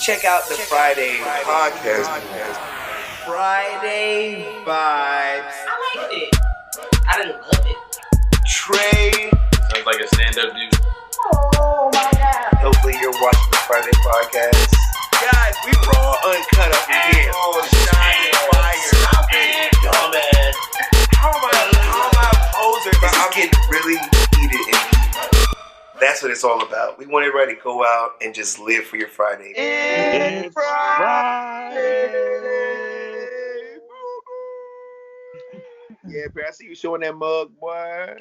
check out the Friday podcast. Friday vibes. I liked it. I didn't love it. Trey. Sounds like a stand-up dude. Oh my God. Hopefully you're watching the Friday podcast. Guys, we raw uncut up in here. Oh, shining fire. Stop it. Dumbass. How am I posing? But I'm getting really heated and heated. That's what it's all about. We want everybody to go out and just live for your Friday. It's Friday. Yeah, bro, I see you showing that mug, boy.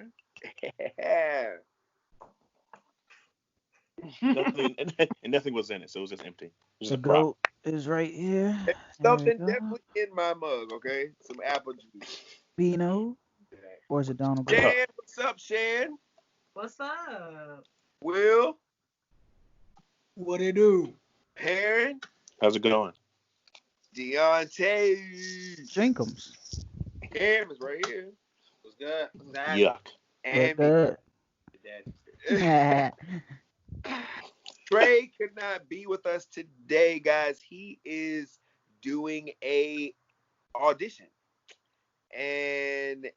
Nothing was in it, so it was just empty. It was The a prop. goat is right here. There's something definitely in my mug, okay? Some apple juice. Beano? Or is it Donald? Glover? Shan, what's up, Shan? What's up? Will? What it do? Perrin? How's it going? Deontay? Jenkums. Cam is right here. What's good? Yuck. And Good. Trey could not be with us today, guys. He is doing a audition. And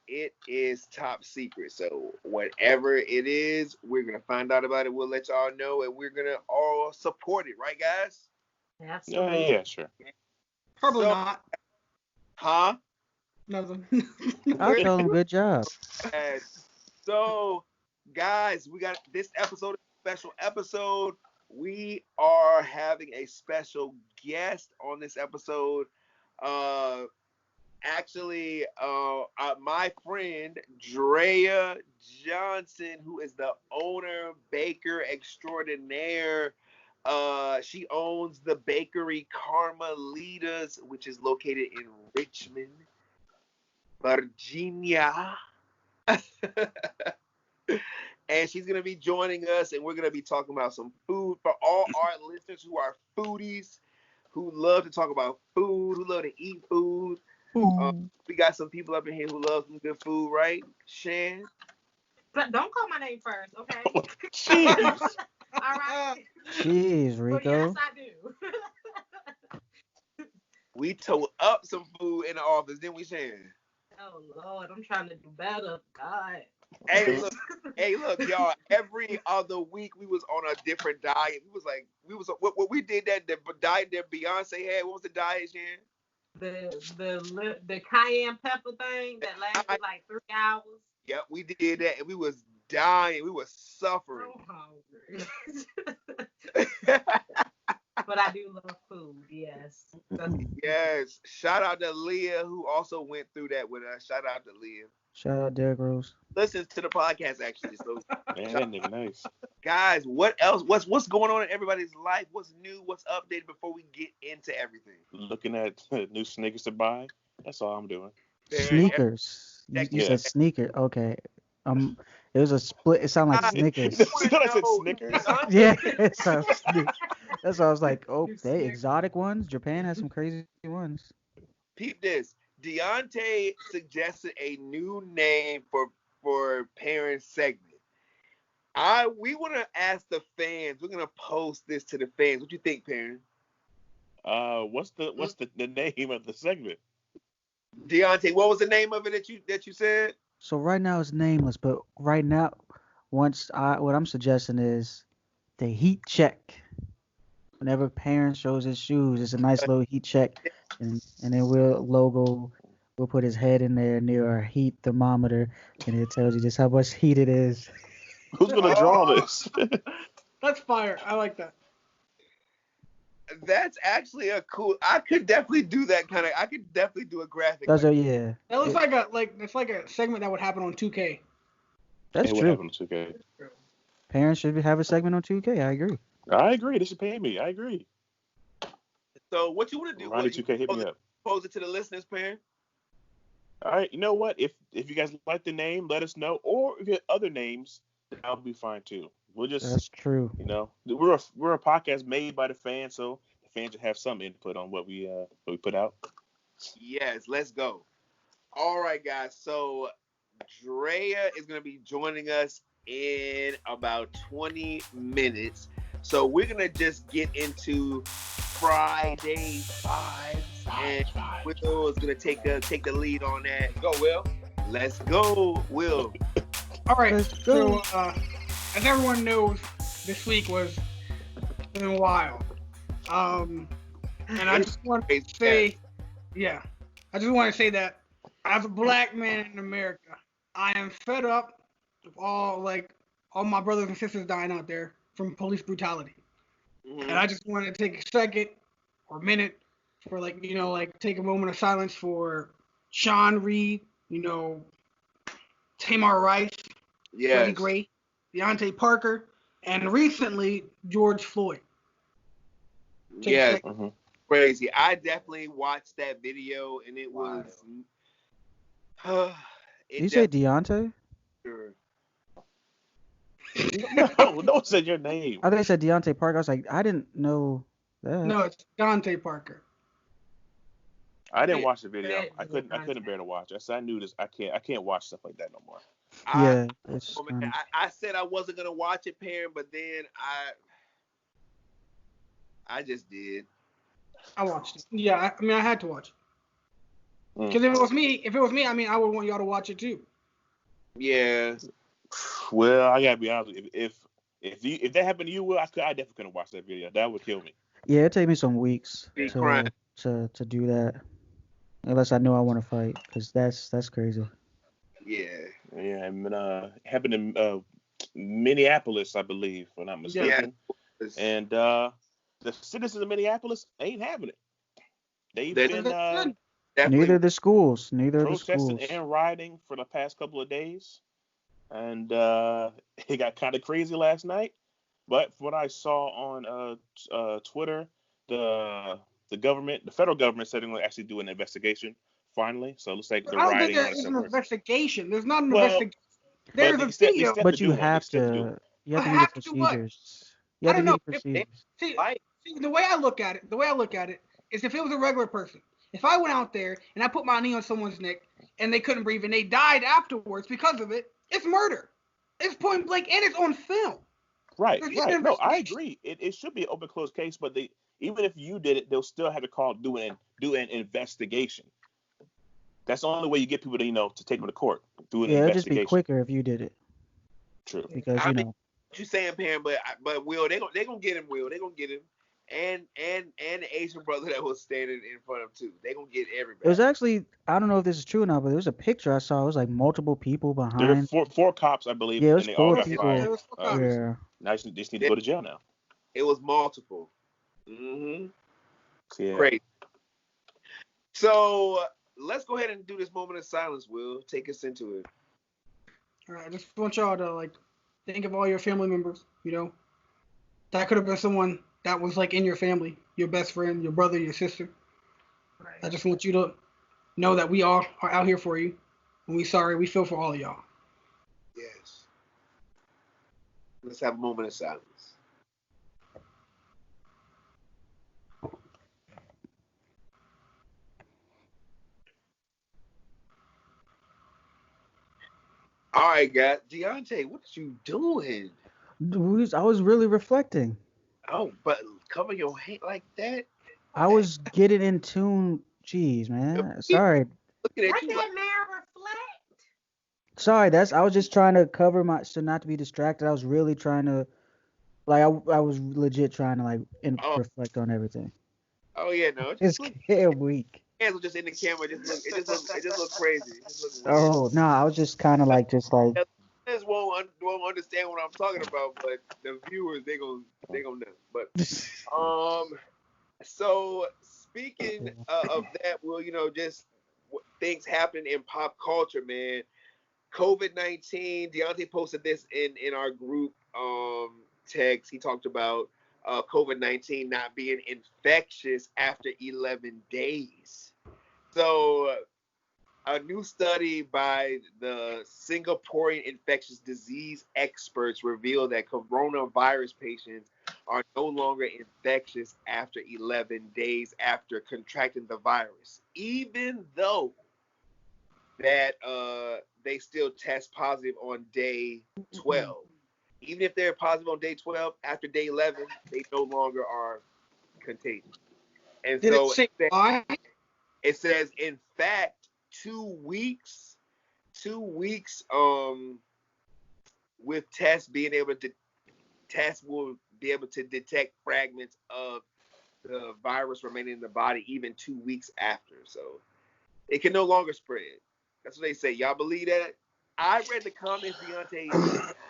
it is top secret. So whatever it is, we're going to find out about it. We'll let y'all know, and we're going to all support it. Right, guys? Absolutely. Yeah, sure. Probably So- not. Huh? Nothing. I tell him good job. So, guys, we got this episode, a special episode. We are having a special guest on this episode. Actually, my friend Andrea Johnson, who is the owner, baker extraordinaire. She owns the bakery Karmalitas, which is located in Richmond, Virginia. And she's going to be joining us, and we're going to be talking about some food for all our listeners who are foodies, who love to talk about food, who love to eat food. We got some people up in here who love some good food, right, Shan? But don't call my name first, okay? Jeez. All right. Jeez, Well, Rico. yes, I do. We tore up some food in the office, didn't we, Shan? Oh Lord, I'm trying to do better. God. Hey, look, y'all. Every other week we was on a different diet. What we did that the diet that Beyonce had. What was the diet, Shan? The cayenne pepper thing that lasted like 3 hours. Yep, we did that, and we was dying. We was suffering. I'm hungry. But I do love food, yes. Yes. Shout out to Leah, who also went through that with us. Shout out to Leah. Shout out Derrick Rose. Listens to the podcast, actually. So, Man, that nigga nice. guys, what else? What's going on in everybody's life? What's new? What's updated before we get into everything? Looking at new sneakers to buy. That's all I'm doing. Sneakers. You Yeah. said sneaker. Okay. It was a split. It sounded like Snickers. You thought I said Snickers? Yeah, it sounds Snickers. That's why I was like, oh, they Snickers. exotic ones. Japan has some crazy ones. Peep this. Deontay suggested a new name for parent segment. We want to ask the fans. We're gonna post this to the fans. What you think, parent? What's the name of the segment? Deontay, what was the name of it that you said? So right now it's nameless, but right now, what I'm suggesting is the heat check. Whenever parent shows his shoes, it's a nice little heat check, and then we'll put his head in there near our heat thermometer, and it tells you just how much heat it is. Who's gonna draw this? That's fire. I like that. That's actually a cool. I could definitely do that kind of. I could definitely do a graphic. That's like yeah. That looks it's like a segment that would happen on 2K. That's Hey, what true. happened to 2K? Parents should have a segment on 2K. I agree. I agree. They should pay me. I agree. So what you want to do? Ronnie 2K, hit me up. Pose it to the listeners, parent. All right. You know what? If you guys like the name, let us know. Or if you have other names, that'll be fine too. We'll just, That's true. we're a podcast made by the fans, so the fans should have some input on what we put out. Yes, let's go. All right, guys. So Andrea is going to be joining us in about 20 minutes. So we're going to just get into Friday vibes, and Will is gonna take the lead on that. Go, Will. Let's go, Will. All right. Let's go. So, as everyone knows, this week was been wild. And I just want to say, I just want to say that as a black man in America, I am fed up with all my brothers and sisters dying out there from police brutality. Mm-hmm. And I just want to take a second or a minute for take a moment of silence for Sean Reed, Tamar Rice, Freddie Gray, Deontay Parker, and recently George Floyd. Crazy. I definitely watched that video, and it was. Did you say Deontay? Sure. No one said your name. I thought you said Deontay Parker. I was like, I didn't know that. No, it's Deontay Parker. I didn't watch the video. I couldn't bear to watch. I knew this. I can't watch stuff like that no more. I said I wasn't gonna watch it, Perrin, but then I just did. I watched it. Yeah, I had to watch it. Because if it was me, I would want y'all to watch it too. Yeah. Well, I gotta be honest. If that happened to you, Will, I definitely couldn't watch that video. That would kill me. Yeah, it'd take me some weeks to do that, unless I know I want to fight, because that's crazy. Yeah. Yeah, and happened in Minneapolis, I believe, if I'm not mistaken. Yeah. And the citizens of Minneapolis ain't having it. They've been neither the schools, protesting and rioting for the past couple of days, and it got kind of crazy last night. But from what I saw on Twitter, the federal government said they're going to actually do an investigation finally. So it looks like they're rioting. I don't riding think there is an investigation. There's not an investigation. There's a video. But you have to meet the procedures. You have to meet the procedures. See, the way I look at it is if it was a regular person. If I went out there and I put my knee on someone's neck and they couldn't breathe and they died afterwards because of it, it's murder. It's point blank and it's on film. Right. No, I agree. It should be an open closed case, but even if you did it, they'll still have to do an investigation. That's the only way you get people to take them to court. Do an investigation. It'd just be quicker if you did it. True. Because you saying, Pam, but Will, they gonna get him. Will, they gonna get him. And the Asian brother that was standing in front of him too. They gonna get everybody. It was actually, I don't know if this is true or not, but there was a picture I saw. It was like multiple people behind. There were four cops, I believe. Yeah, it was and they 4 all got people. fired. Yeah. Now they just need to go to jail now. It was multiple. Mm-hmm. Yeah. Great. So let's go ahead and do this moment of silence. Will, take us into it. All right, I just want y'all to think of all your family members. That could have been someone that was in your family, your best friend, your brother, your sister. Right. I just want you to know that we all are out here for you, and we feel for all of y'all. Yes. Let's have a moment of silence. All right, guys. Deontay, what you doing? I was really reflecting. Oh, but cover your head like that? I was getting in tune. Jeez, man. Sorry. Looking at you. Let that man reflect. Sorry, I was just trying to cover so not to be distracted. I was really trying to, I was legit trying to reflect on everything. Oh yeah, no. It's weak. Hands were just in the camera. It just looked crazy. Oh no, I was just kind of just won't understand what I'm talking about, but the viewers they gonna know. But so speaking of that, well, just things happening in pop culture, man. COVID-19. Deontay posted this in our group text. He talked about COVID-19 not being infectious after 11 days. So a new study by the Singaporean infectious disease experts revealed that coronavirus patients are no longer infectious after 11 days after contracting the virus, even though that they still test positive on day 12. Even if they're positive on day 12, after day 11, they no longer are contagious. And Did it so say why? it says, in fact, 2 weeks with tests being able to tests will be able to detect fragments of the virus remaining in the body even 2 weeks after. So it can no longer spread. That's what they say. Y'all believe that? I read the comments, Deontay.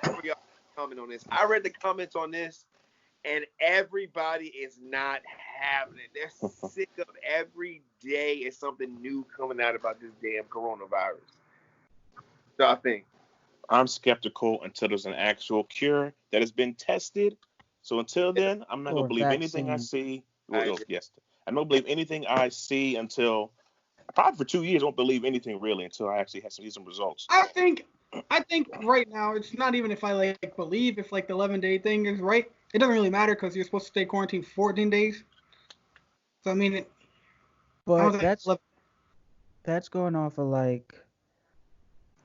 For y'all comment on this. I read the comments on this, and everybody is not having it. They're sick of every day is something new coming out about this damn coronavirus. So I think I'm skeptical until there's an actual cure that has been tested. So until then, I'm not going to believe anything I see. Well, yes, I'm not going to believe anything I see until probably for 2 years. I won't believe anything really until I actually have some results. I think right now it's not even if I like believe if like the 11-day thing is right. It doesn't really matter because you're supposed to stay quarantined 14 days. So I mean, But that's going off of like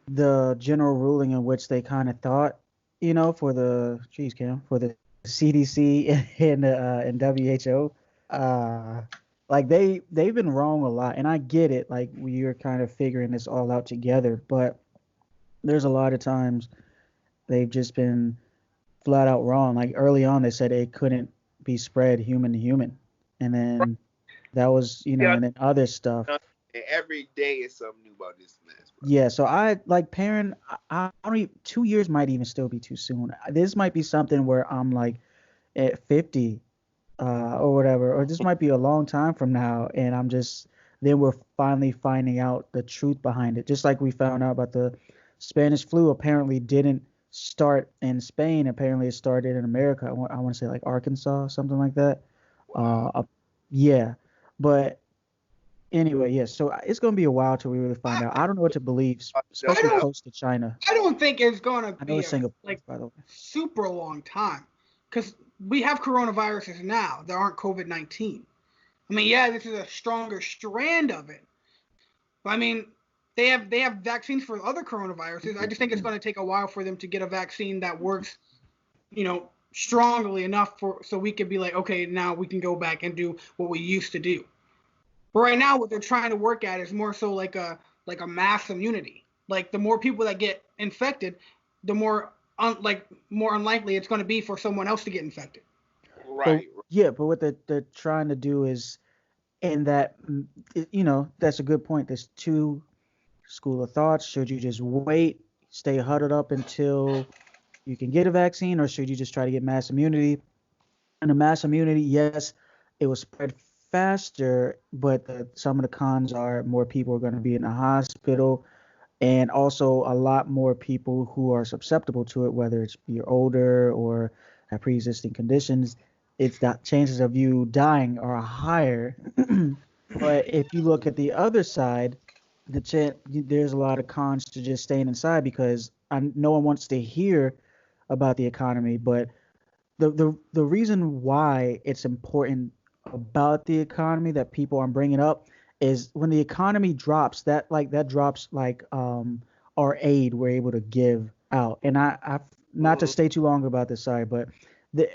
the general ruling in which they kind of thought, for the for the CDC and WHO, like they've been wrong a lot, and I get it. Like we're kind of figuring this all out together, but there's a lot of times they've just been flat out wrong. Like early on, they said it couldn't be spread human to human, and then that was, and then other stuff. every day is something new about this mess, bro. Yeah, so I like parent. I don't even, 2 years might even still be too soon. This might be something where I'm like at 50, or whatever, or this might be a long time from now, and then we're finally finding out the truth behind it. Just like we found out about the Spanish flu, apparently didn't start in Spain. Apparently it started in America. I want to say like Arkansas, something like that. Yeah, but anyway, yes. So it's gonna be a while till we really find out. I don't know what to believe, especially close to China. I don't think it's gonna be Singapore, by the way. super long time, because we have coronaviruses now that aren't COVID-19. I mean, yeah, this is a stronger strand of it, but I mean, they have vaccines for other coronaviruses. I just think it's going to take a while for them to get a vaccine that works, strongly enough so we can be like, okay, now we can go back and do what we used to do. But right now, what they're trying to work at is more so like a mass immunity. Like the more people that get infected, the more more unlikely it's going to be for someone else to get infected. Right. But what they're trying to do is, and that, that's a good point. There's two school of thoughts. Should you just wait, stay huddled up until you can get a vaccine, or should you just try to get mass immunity? And the mass immunity, yes, it will spread faster, but some of the cons are more people are going to be in the hospital, and also a lot more people who are susceptible to it, whether it's you're older or have pre-existing conditions. It's that chances of you dying are higher. But if you look at the other side, there's a lot of cons to just staying inside, because no one wants to hear about the economy. But the reason why it's important about the economy that people aren't bringing up is when the economy drops, that drops our aid we're able to give out. And I not to stay too long about this, sorry, but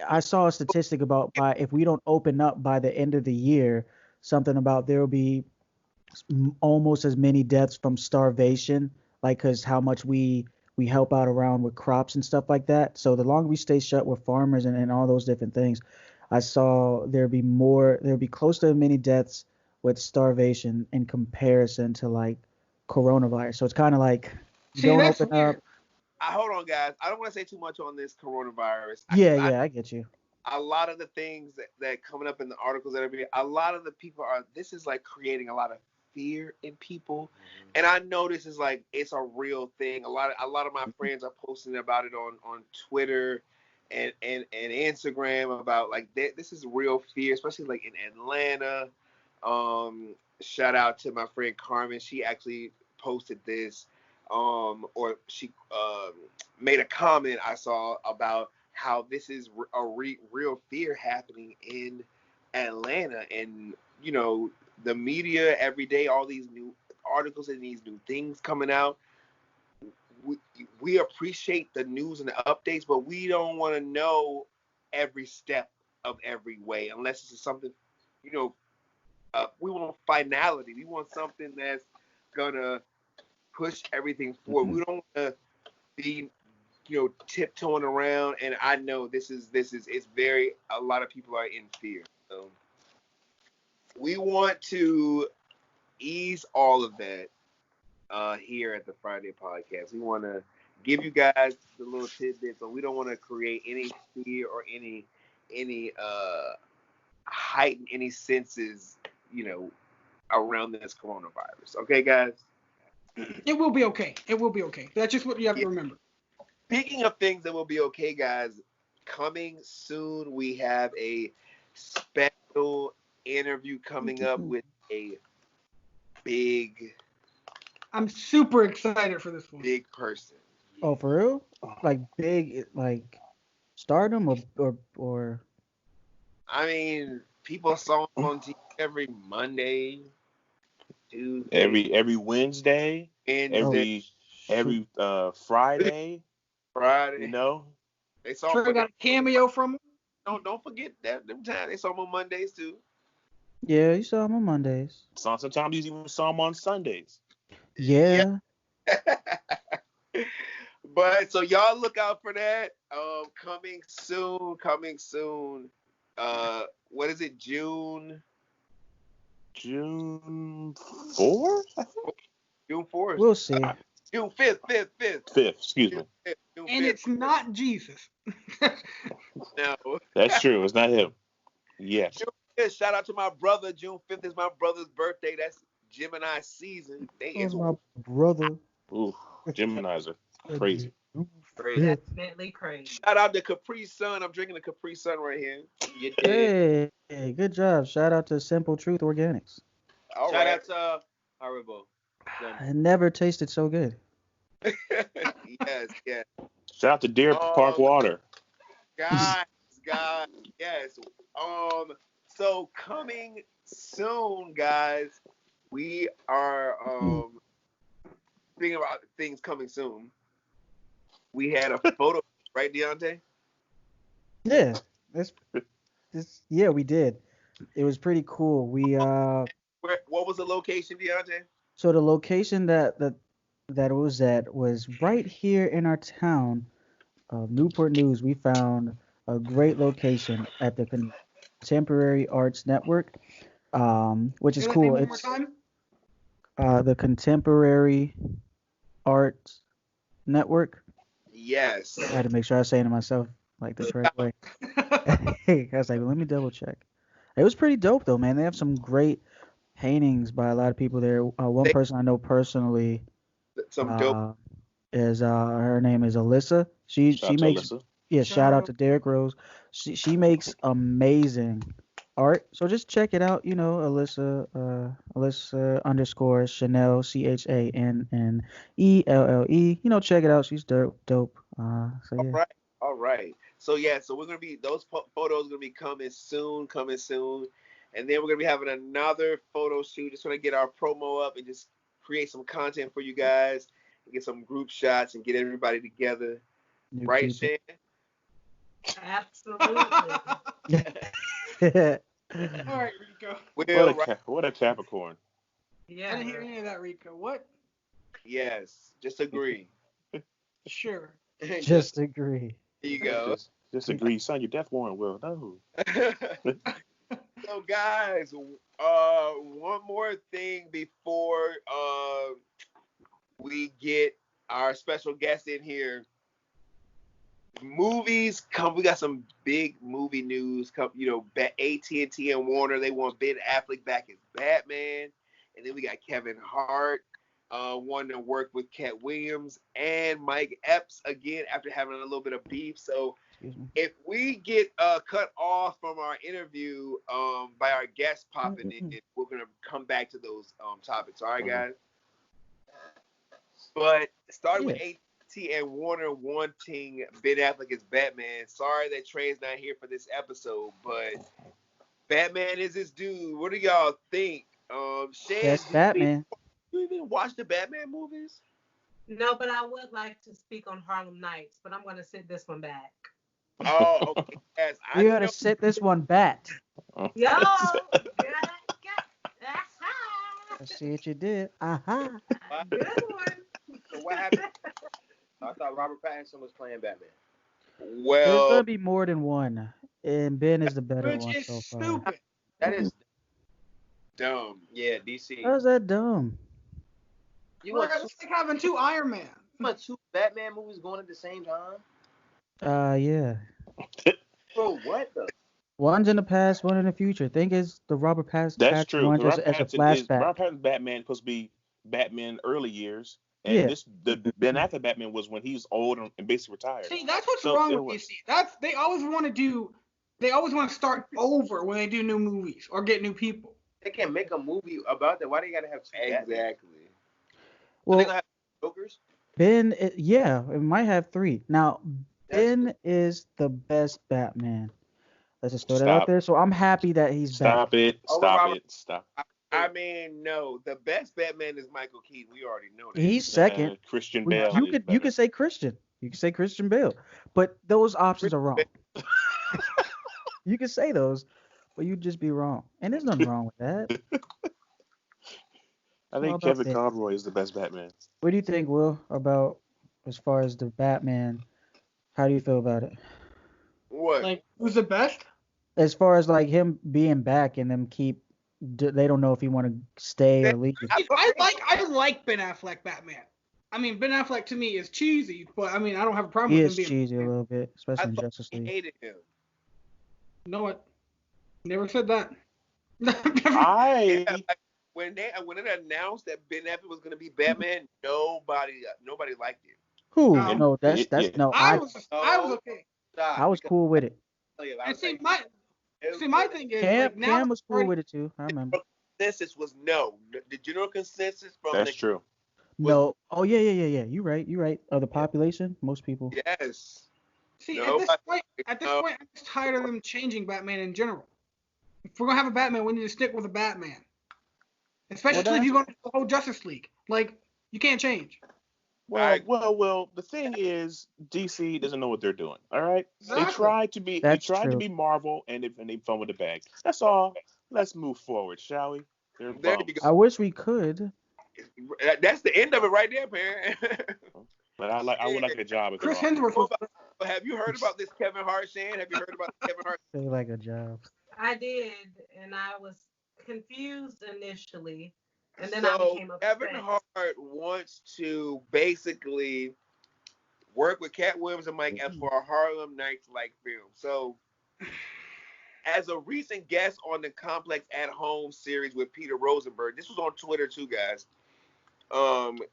I saw a statistic about if we don't open up by the end of the year, something about there will be almost as many deaths from starvation, like because how much we help out around with crops and stuff like that. So the longer we stay shut with farmers and all those different things, I saw there'd be close to as many deaths with starvation in comparison to like coronavirus. So it's kind of like don't open up. Hold on, guys. I don't want to say too much on this coronavirus. I get you. A lot of the things that coming up in the articles that a lot of the people this is like creating a lot of fear in people. And I know this is like, it's a real thing. A lot of my friends are posting about it on Twitter and Instagram about like this is real fear, especially like in Atlanta. Shout out to my friend Carmen. She actually posted this, or she made a comment I saw about how this is a real fear happening in Atlanta. And the media every day, all these new articles and these new things coming out. We appreciate the news and the updates, but we don't want to know every step of every way unless it's something we want finality. We want something that's gonna push everything forward. We don't want to be, tiptoeing around. And I know it's a lot of people are in fear. So we want to ease all of that here at the Friday podcast. We want to give you guys the little tidbits, but we don't want to create any fear or any heighten any senses, around this coronavirus. Okay, guys? It will be okay. It will be okay. That's just what you have to remember. Speaking of things that will be okay, guys, coming soon, we have a special interview coming up with a big... I'm super excited for this one. Big person. Oh, for real? Like big, like stardom or... I mean, people saw him on TV every Monday, Tuesday, every Wednesday, every Friday. They saw Trey got a cameo from him. Don't forget that them times they saw him on Mondays too. Yeah, you saw him on Mondays. Sometimes you even saw him on Sundays. Yeah. But so y'all look out for that. Coming soon. What is it? June 4th, I think. June 4th. We'll see. June 5th. 5th, excuse me. June 5th. And it's not Jesus. No. That's true. It's not him. Yes. June 5th, shout out to my brother. June 5th is my brother's birthday. That's Gemini season. That's my brother. Ooh, Geminis are crazy. Definitely crazy. Shout out to Capri Sun. I'm drinking a Capri Sun right here. Hey, good job. Shout out to Simple Truth Organics. All Shout right. out to Horrible. It never tasted so good. Yes. Shout out to Deer Park Water. Guys, yes. So coming soon, guys, we are thinking about things coming soon. We had a photo, right, Deontay? Yeah, we did. It was pretty cool. We What was the location, Deontay? So the location that it was at was right here in our town of Newport News. We found a great location at the Contemporary Arts Network, which is cool. It's the Contemporary Arts Network. Yes. I had to make sure I was saying to myself like the correct way. I was like, let me double check. It was pretty dope though, man. They have some great paintings by a lot of people there. One person I know personally, some dope, is her name is Alyssa. She makes Alyssa. Yeah. Shout out to Derek Rose. She makes amazing art. So just check it out. Alyssa _ Chanel CHANNELLE. Check it out. She's dope. So yeah. All right. So we're gonna be those photos gonna be coming soon, and then we're gonna be having another photo shoot. Just gonna get our promo up and just create some content for you guys and get some group shots and get everybody together. Right, Shan? Absolutely. All right, Rico. What a Capricorn. Yeah. I didn't hear any of that, Rico. What? Yes. Just agree. Sure. Just agree. There you go. Just agree, son. Your death warrant will. No. So, guys, one more thing before we get our special guest in here. Movies come. We got some big movie news. AT&T and Warner, they want Ben Affleck back as Batman, and then we got Kevin Hart wanting to work with Cat Williams and Mike Epps again after having a little bit of beef. So if we get cut off from our interview by our guest popping in, we're gonna come back to those topics. All right, guys. But starting with AT and Warner wanting Ben Affleck as Batman. Sorry that Trey's not here for this episode, but Batman is this dude. What do y'all think? Shan, That's Batman. You even watch the Batman movies? No, but I would like to speak on Harlem Nights, but I'm going to sit this one back. Oh, okay. Yes, You gotta sit this one back. Yo, see what you did. Aha. Good one. So what happened? I thought Robert Pattinson was playing Batman. There's Well, gonna be more than one, and Ben is the better Which one is so far. stupid. That is, dumb. yeah, DC. How's that dumb? You Well, want two, it's like having two Iron Man. Batman movies going at the same time? Yeah. Bro, what the? One's in the past, one in the future. Think is the Robert That's Pattinson true. ones as a Robert flashback. Pattinson's Batman supposed to be Batman early years, and Yeah. the Ben Affleck Batman was when he was old and basically retired. See, that's what's So wrong it with was- DC. They always want to start over when they do new movies or get new people. They can't make a movie about that. Why they gotta have two Batman? Exactly. So they Well, gonna have Jokers? Ben, yeah, it might have three. Now, Ben is the best Batman. Let's just throw that out Stop. there. So I'm happy that he's back. Stop it! Oh, Stop Robert- it! Stop. I mean, no. The best Batman is Michael Keaton. We already know that. He's second. Christian Well, Bale. you is could better. say Christian. You could say Christian Bale, but those options are wrong. You could say those, but you'd just be wrong. And there's nothing wrong with that. I all think about Kevin Ben. Conroy is the best Batman. What do you think, Will, about as far as the Batman? How do you feel about it? What? Like, who's the best? As far as like him being back and them they don't know if he want to stay or leave. I like Ben Affleck Batman. I mean, Ben Affleck to me is cheesy, but I mean, I don't have a problem He with is him being. cheesy a little bit, I especially in thought Justice he League. hated him. You know what? Never said that. I Yeah, like, when it announced that Ben Affleck was gonna be Batman, nobody liked it. Who? No. No, that's Yeah. no. I was okay. Stop. I was Because- cool with it. I And see, was my thing is Cam, like now Cam was cool with it too. I remember. consensus was no. The general consensus from that's the true. No. Oh yeah. You right. Of the population, most people. yes. See, No, at this point, I'm just tired of them changing Batman in general. If we're gonna have a Batman, we need to stick with a Batman. Especially if you're going to the whole Justice League. Like, you can't change. Well. The thing is, DC doesn't know what they're doing. All right, Exactly. they tried to be. That's they tried to true. be Marvel, and they fumbled the bag. That's all. Let's move forward, shall we? They're There you bums. go. I wish we could. That's the end of it right there, man. But I would like a job if Chris they're off. Hemsworth was Have you heard about this Kevin Hart, Shan? Have you heard about Kevin Hart? Feel like a job. I did, and I was confused initially, and then I So became upset. Kevin Hart wants to basically work with Cat Williams and Mike Epps for a Harlem Nights-like film. So, as a recent guest on the Complex at Home series with Peter Rosenberg, this was on Twitter too, guys.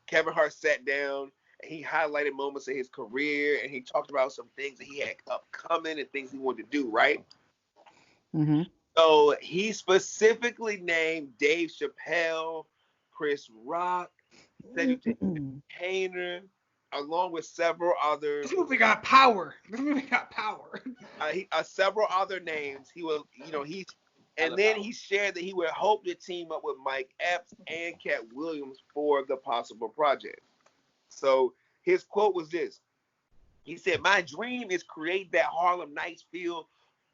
Kevin Hart sat down and he highlighted moments of his career and he talked about some things that he had upcoming and things he wanted to do, right? Mm-hmm. So he specifically named Dave Chappelle, Chris Rock, Cedric Entertainer, along with several others. This movie got power. Several other names. He was, and then he shared that he would hope to team up with Mike Epps and Cat Williams for the possible project. So his quote was this. He said, "My dream is create that Harlem Nights feel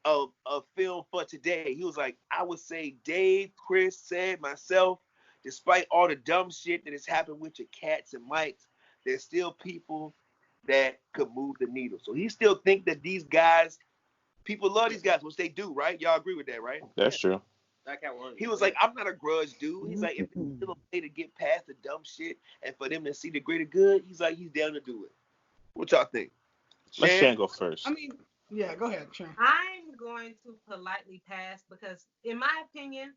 of a film for today." He was like, "I would say Dave, Chris, said myself, despite all the dumb shit that has happened with your cats and mics, there's still people that could move the needle." So he still think that these guys, people love these guys, which they do, right? Y'all agree with that, right? That's true. He was like, "I'm not a grudge dude." He's like, if it's still a way to get past the dumb shit and for them to see the greater good, he's like, he's down to do it. What y'all think? Let Shan? Shan go first. I mean, yeah, go ahead, Sharon. I'm going to politely pass because, in my opinion,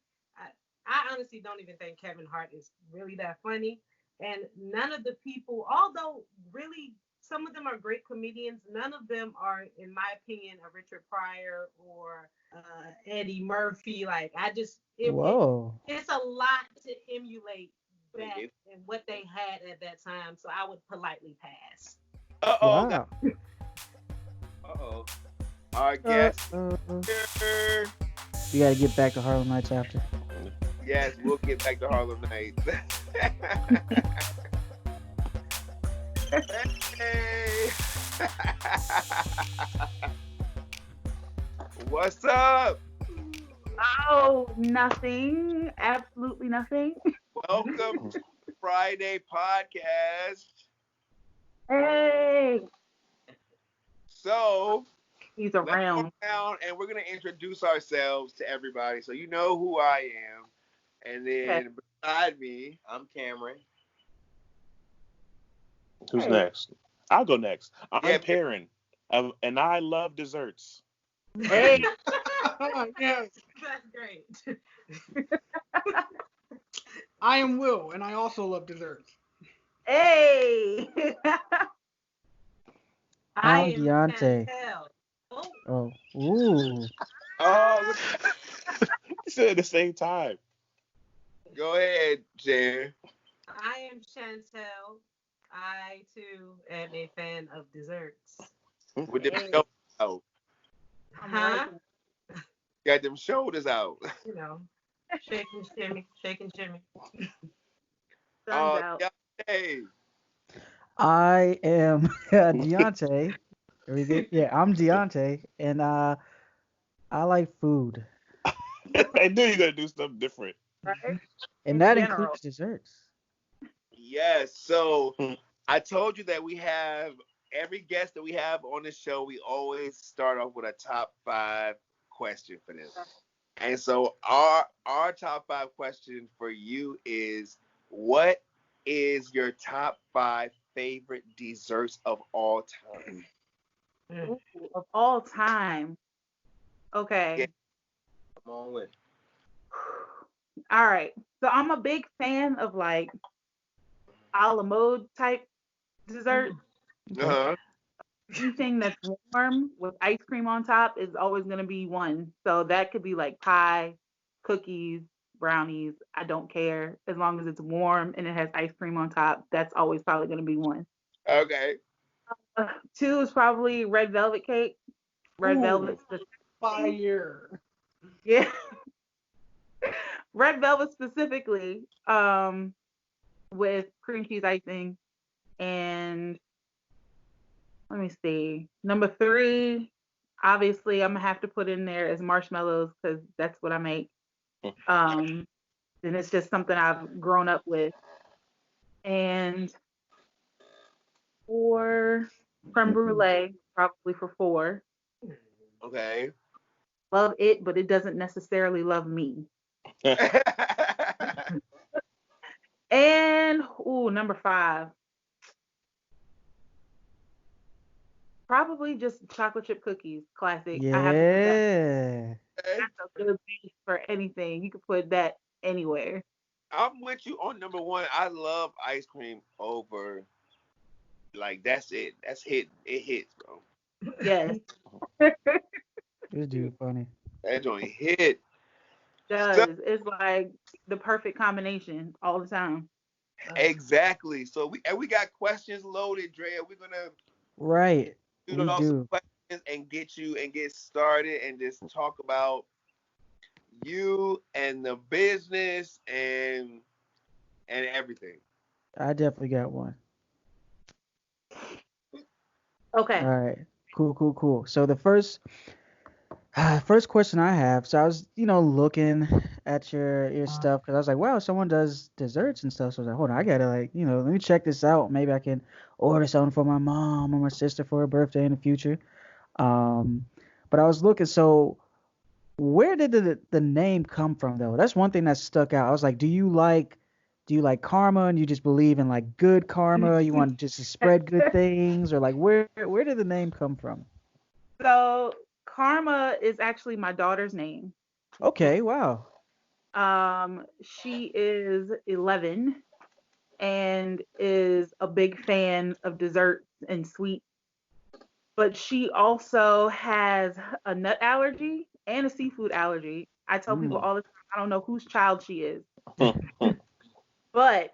I honestly don't even think Kevin Hart is really that funny. And none of the people, although really some of them are great comedians, none of them are, in my opinion, a Richard Pryor or Eddie Murphy. Like, Whoa. it's a lot to emulate back in what they had at that time. So I would politely pass. Uh-oh. Wow. Uh-oh. Our guest. We gotta get back to Harlem Nights after. Yes, we'll get back to Harlem Nights. Hey. What's up? Oh, nothing. Absolutely nothing. Welcome to the Friday podcast. Hey, So he's let's go around. down and we're gonna introduce ourselves to everybody, so you know who I am. And Okay. then beside me, I'm Cameron. Who's Hey. next? I'll go next. I'm Yeah, Perrin, and I love desserts. Hey, Yes. That's great. I am Will, and I also love desserts. hey. I I'm am Deontay. Chantel. Oh, Oh, ooh. Oh, look, You said at the same time. go ahead, Jen. I am Chantel. I too am a fan of desserts. With them Hey. shoulders out. I'm Huh? right. Got them shoulders out. You know, shake and shimmy, shake and shimmy. Sun's out. Yeah, hey. I am Deontay. Are we good? Yeah, I'm Deontay, and I like food, I knew you were gonna do something different. Right? and In that general. includes desserts. Yes. So I told you that we have every guest that we have on the show, we always start off with a top 5 question for them. And so our top 5 question for you is, what is your top 5 favorite desserts of all time? Ooh, of all time. Okay. Yeah. Come on with. All right. So I'm a big fan of like a la mode type dessert. Okay. Uh-huh. Anything that's warm with ice cream on top is always going to be one. So that could be like pie, cookies, brownies. I don't care. As long as it's warm and it has ice cream on top, that's always probably going to be one. Okay. 2 is probably red velvet cake. Red Ooh, velvet. fire. Yeah. Red velvet specifically, with cream cheese icing. And let me see. Number 3, obviously, I'm gonna have to put in there is marshmallows because that's what I make. And it's just something I've grown up with. And 4, creme brulee, probably for 4. Okay. Love it, but it doesn't necessarily love me. And number 5, probably just chocolate chip cookies, classic. I have to put that. Yeah. That's a good base for anything. You can put that anywhere. I'm with you on number 1. I love ice cream over, like, that's it. That's hit. It hits, bro. Yes, This dude funny. That joint hit. So, does. It's like the perfect combination all the time. exactly. So we got questions loaded, Drea. We're gonna Right. shoot We off some do. questions and get started and just talk about you and the business and everything. I definitely got one. Okay. All right. Cool. So the first question I have, so I was, looking at your stuff because I was like, wow, someone does desserts and stuff. So I was like, hold on, I gotta like, let me check this out. Maybe I can order something for my mom or my sister for her birthday in the future. Um, but I was looking, so where did the name come from though? That's one thing that stuck out. I was like, do you like karma and you just believe in like good karma? You want just to spread good things, or like where did the name come from? So Karma is actually my daughter's name. Okay, wow. She is 11 and is a big fan of desserts and sweets, but she also has a nut allergy and a seafood allergy. I tell people Mm. all the time, I don't know whose child she is. But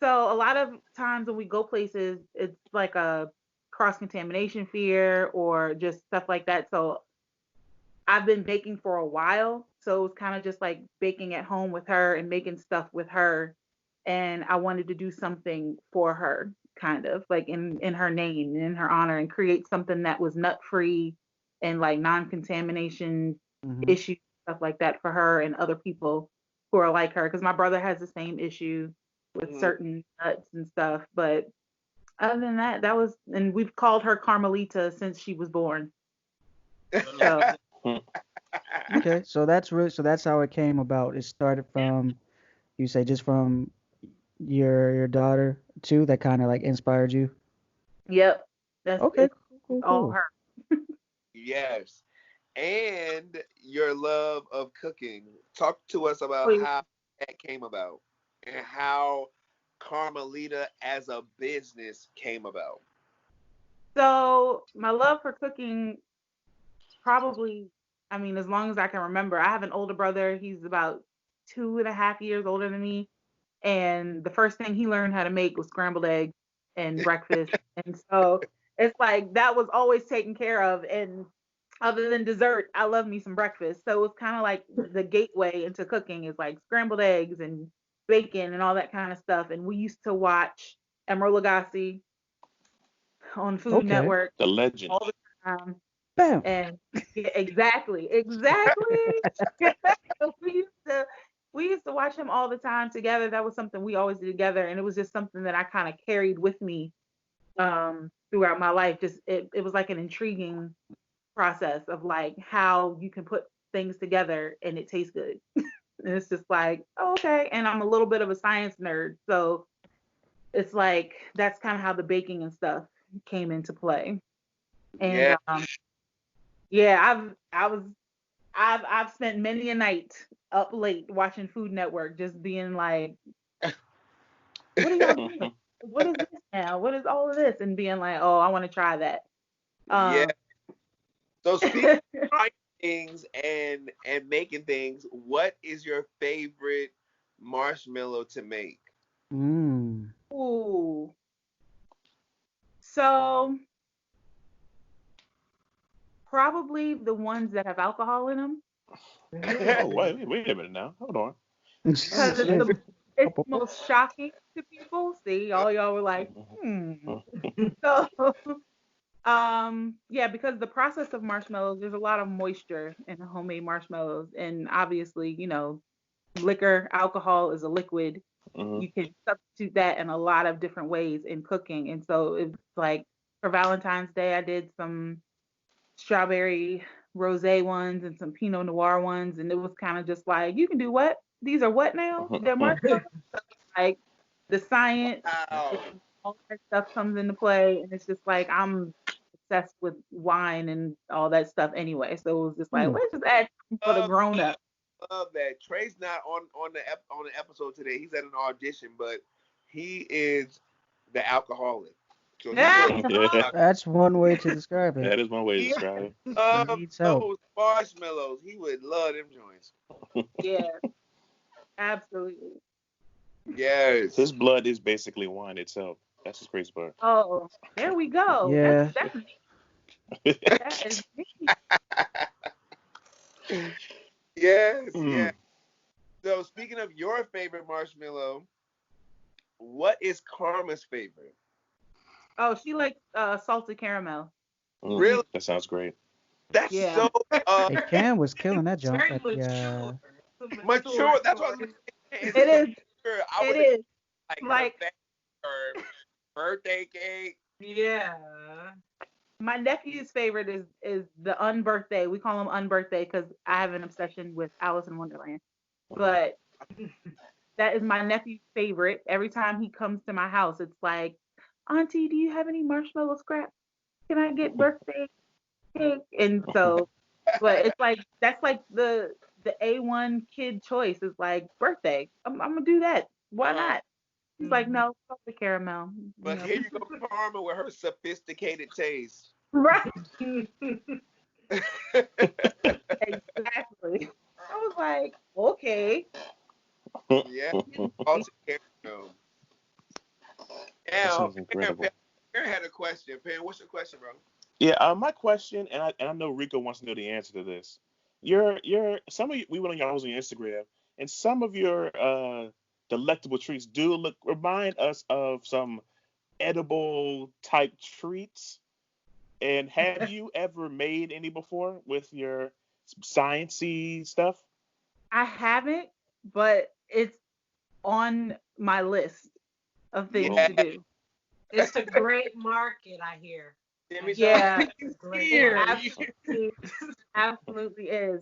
so a lot of times when we go places, it's like a cross contamination fear or just stuff like that. So I've been baking for a while. So it was kind of just like baking at home with her and making stuff with her. And I wanted to do something for her, kind of like in her name, in her honor, and create something that was nut free and like non contamination Hmm. issues stuff like that for her and other people who are like her. Because my brother has the same issue with certain nuts and stuff. But other than that, and we've called her Karmalita since she was born. So. Okay, so that's how it came about. It started from, you say, just from your daughter too, that kind of like inspired you. Yep. That's Okay. all Cool. her. Yes. And your love of cooking. Talk to us about how that came about and how Karmalita as a business came about. So my love for cooking probably, I mean, as long as I can remember. I have an older brother. He's about 2.5 years older than me. And the first thing he learned how to make was scrambled eggs and breakfast. And so it's like that was always taken care of. And other than dessert, I love me some breakfast. So it's kind of like the gateway into cooking is like scrambled eggs and bacon and all that kind of stuff. And we used to watch Emeril Lagasse on Food Network. The legend. All the time. Bam. And yeah, exactly. we used to watch him all the time together. That was something we always did together, and it was just something that I kind of carried with me throughout my life. Just it was like an intriguing process of like how you can put things together and it tastes good. And it's just like, oh, okay. And I'm a little bit of a science nerd, so it's like that's kind of how the baking and stuff came into play. And I've spent many a night up late watching Food Network, just being like, what are y'all doing? What is this now? What is all of this? And being like, oh, I want to try that. So speaking of trying things and making things, what is your favorite marshmallow to make? Ooh. So probably the ones that have alcohol in them. Oh, wait a minute now. Hold on. Because it's the most shocking to people. See, all y'all were like, So, yeah, because the process of marshmallows, there's a lot of moisture in homemade marshmallows. And obviously, liquor, alcohol is a liquid. You can substitute that in a lot of different ways in cooking. And so it's like for Valentine's Day, I did some strawberry rosé ones and some Pinot Noir ones. And it was kind of just like, you can do what? These are what now? They're marshmallows? Like the science, all that stuff comes into play. And it's just like, I'm obsessed with wine and all that stuff anyway. So it was just like, let's just add for the grown up. Love that. Trey's not on the episode today. He's at an audition, but he is the alcoholic. So that's one way to describe it. That is one way to describe it. Those marshmallows, he would love them joints. Yeah, absolutely. Yes. His blood is basically wine itself. That's his crazy part. Oh, there we go. Yeah. That's neat. That is neat. Yes, yes. So speaking of your favorite marshmallow, what is Karma's favorite? Oh, she likes salted caramel. Really? That sounds great. That's so. Hey, Cam was killing that jump. Mature. That's what I was saying. It is. It is. Like birthday cake. Yeah. My nephew's favorite is the unbirthday. We call him unbirthday because I have an obsession with Alice in Wonderland. But that is my nephew's favorite. Every time he comes to my house, it's like, Auntie, do you have any marshmallow scraps? Can I get birthday cake? And so, but it's like that's like the A1 kid choice is like birthday. I'm gonna do that. Why not? He's like, no, fuck the caramel. But here you go, Karma, with her sophisticated taste. Right. Exactly. I was like, okay. Yeah. Now, Perry had a question. Perry, what's your question, bro? Yeah, my question, and I know Rico wants to know the answer to this. Some of you, we went on your Instagram, and some of your delectable treats do remind us of some edible type treats. And have you ever made any before with your sciencey stuff? I haven't, but it's on my list of things to do. It's a great market, I hear. Yeah, It's a great Here. market. absolutely is.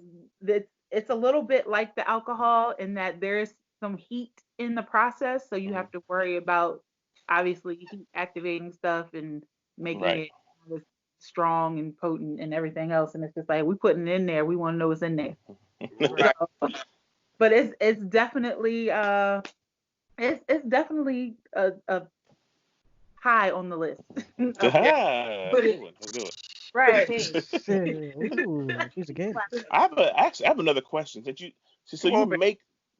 It's a little bit like the alcohol in that there's some heat in the process, so you have to worry about obviously heat activating stuff and making it strong and potent and everything else. And it's just like we putting it in there. We want to know what's in there. Right. So, but it's definitely it's definitely a high on the list. But Right. Ooh, she's a kid. I have another question. So you make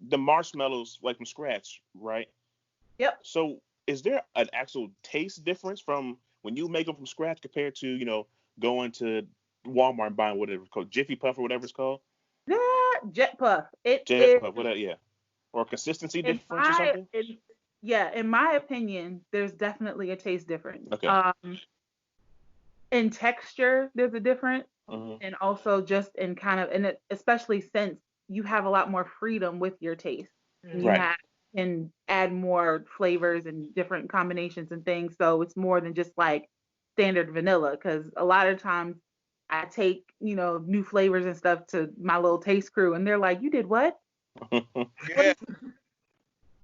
the marshmallows like from scratch, right? Yep. So is there an actual taste difference from when you make them from scratch compared to going to Walmart and buying whatever it's called, Jiffy Puff or whatever it's called? Yeah, Jet Puff. Puff, whatever, yeah. Or consistency in difference or something? In my opinion, there's definitely a taste difference. Okay. In texture, there's a difference, Mm-hmm. and also just in especially since you have a lot more freedom with your taste. You can add more flavors and different combinations and things. So it's more than just like standard vanilla. Because a lot of times I take new flavors and stuff to my little taste crew, and they're like, "You did what?" Yeah.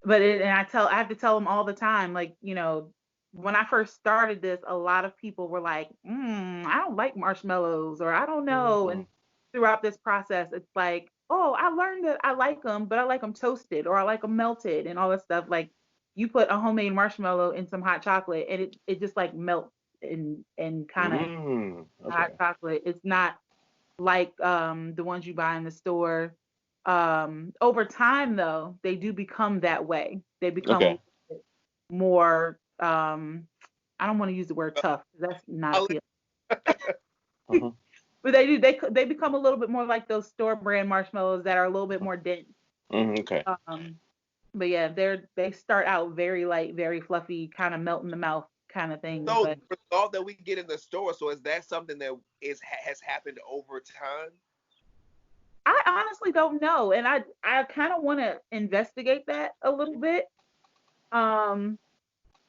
But I have to tell them all the time, like, when I first started this, a lot of people were like, I don't like marshmallows, or I don't know. Mm-hmm. And throughout this process, it's like, oh, I learned that I like them, but I like them toasted, or I like them melted and all that stuff. Like, you put a homemade marshmallow in some hot chocolate and it just like melts and kind of hot chocolate. It's not like the ones you buy in the store. Over time, though, they do become that way. They become a little bit more. I don't want to use the word tough. That's not appealing. But they do. They become a little bit more like those store brand marshmallows that are a little bit more dense. Okay. But yeah, they start out very light, very fluffy, kind of melt in the mouth kind of thing. So but the result that we get in the store, so is that something that has happened over time? I honestly don't know, and I kind of want to investigate that a little bit.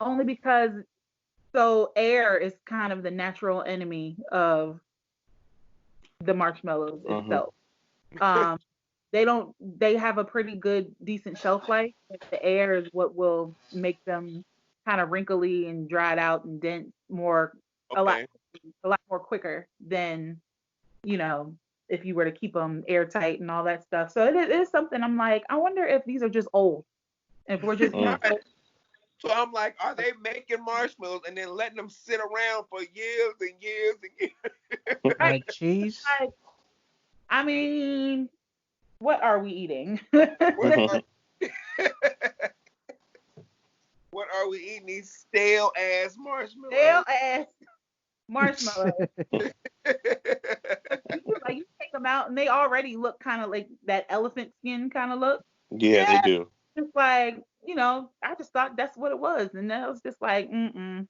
Only because air is kind of the natural enemy of the marshmallows itself. They have a pretty good, decent shelf life, but the air is what will make them kind of wrinkly and dried out and dense a lot more quicker than, if you were to keep them airtight and all that stuff. So it is something I'm like, I wonder if these are just old. If we're just So I'm like, are they making marshmallows and then letting them sit around for years and years and years? Like cheese? I mean, what are we eating? What are we eating? These stale ass marshmallows. Stale ass marshmallows. You take them out and they already look kind of like that elephant skin kind of look. Yeah, they do. It's like, I just thought that's what it was. And then I was just like, Now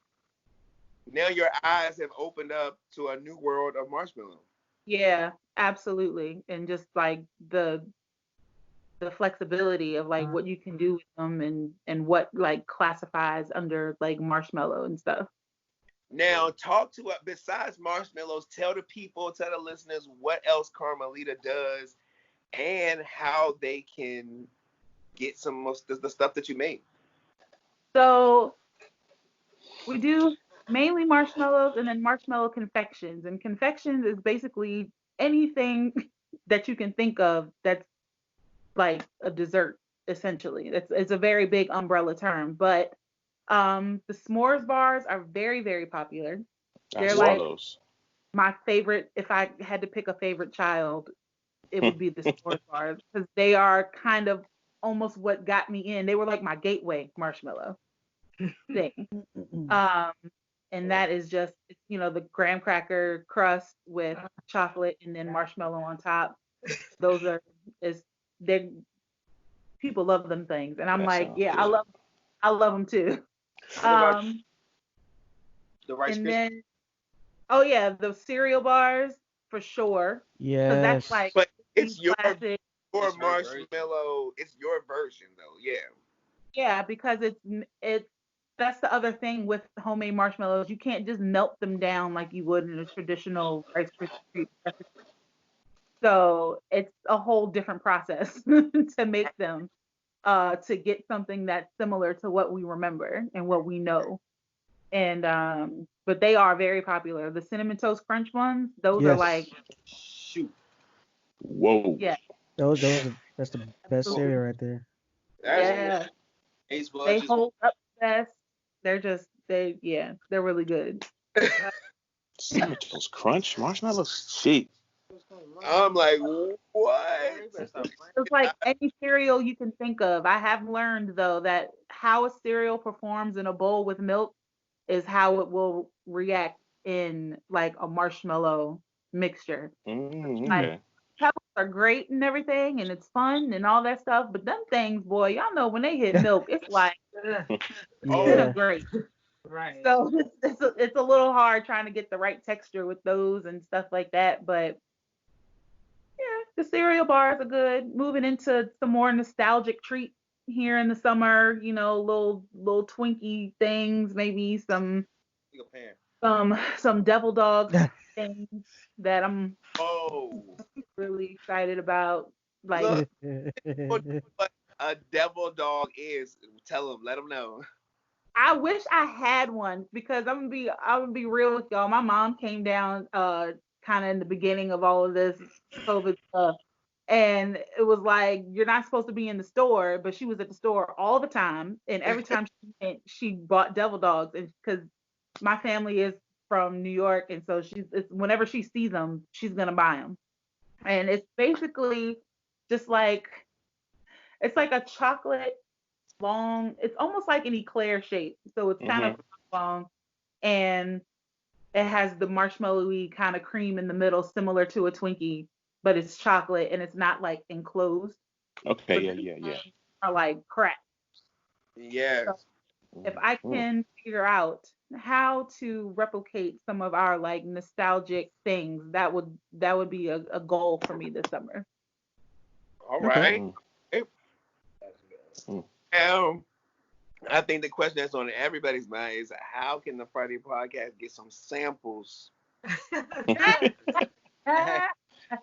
your eyes have opened up to a new world of marshmallow. Yeah, absolutely. And just like the flexibility of like what you can do with them and what like classifies under like marshmallow and stuff. Now, talk to besides marshmallows, tell the listeners what else Karmalita does and how they can get some of the stuff that you make. So we do mainly marshmallows and then marshmallow confections. And confections is basically anything that you can think of that's like a dessert, essentially. It's a very big umbrella term, but the s'mores bars are very, very popular. They're like those. My favorite. If I had to pick a favorite child, it would be the s'mores bars because they are kind of almost what got me in. They were like my gateway marshmallow thing. And that is just, the graham cracker crust with chocolate and then marshmallow on top. Those they people love them things, and I'm like, yeah, good. I love them too. The Rice and Krispies? then, oh yeah, the cereal bars. for sure. Because that's Yes. like But it's your classic. marshmallow. It's your version though. Yeah. Yeah, because it's that's the other thing with homemade marshmallows. You can't just melt them down like you would in a traditional Rice Krispie treat recipe. So it's a whole different process to make them, to get something that's similar to what we remember and what we know. And but they are very popular. The cinnamon toast crunch ones, those are like, Yes. Shoot. Whoa. yeah, That's the best absolutely. cereal right there. That's Yeah, Ace they Budge is hold up best. They're really good. Cinnamon Toast Crunch marshmallows. Shit. I'm like, what? It's like any cereal you can think of. I have learned though that how a cereal performs in a bowl with milk is how it will react in like a marshmallow mixture. Like Okay. pebbles are great and everything, and it's fun and all that stuff, but them things, boy, y'all know when they hit milk, it's like Yeah. great. Right. So it's a little hard trying to get the right texture with those and stuff like that, but yeah, the cereal bars are good. Moving into some more nostalgic treats here in the summer, little Twinkie things, maybe some devil dog things that I'm Oh, really excited about. Like, look what a devil dog is. Tell them, let them know. I wish I had one because I'm gonna be real with y'all. My mom came down kind of in the beginning of all of this COVID stuff. And it was like you're not supposed to be in the store, but she was at the store all the time. And every time she went, she bought devil dogs. And because my family is from New York, and so whenever she sees them, she's gonna buy them. And it's basically just like it's like a chocolate long. It's almost like an eclair shape, so it's kind of long, and it has the marshmallowy kind of cream in the middle, similar to a Twinkie, but it's chocolate and it's not like enclosed. Okay. But Yeah. these Yeah. Yeah. are like crack. Yes. So if I can figure out how to replicate some of our like nostalgic things, that would be a goal for me this summer. All Okay. right. Um, I think the question that's on everybody's mind is how can the Friday podcast get some samples?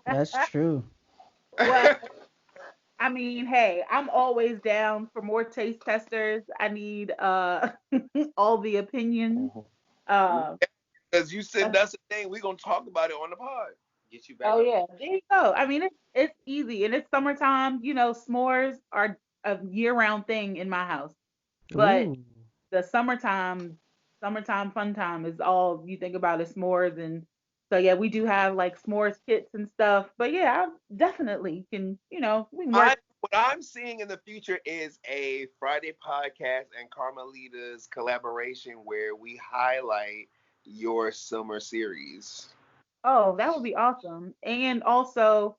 That's true. Well, I mean, hey, I'm always down for more taste testers. I need all the opinions. Uh, Because you send us a thing, we're gonna talk about it on the pod. get you back oh up. yeah, there you go. I mean, it's easy, and it's summertime. S'mores are a year-round thing in my house, but Ooh. the summertime fun time is all you think about is s'mores. And so yeah, we do have like s'mores kits and stuff. But yeah, I definitely can, we can work. What I'm seeing in the future is a Friday podcast and Karmalitas collaboration where we highlight your summer series. Oh, that would be awesome. And also,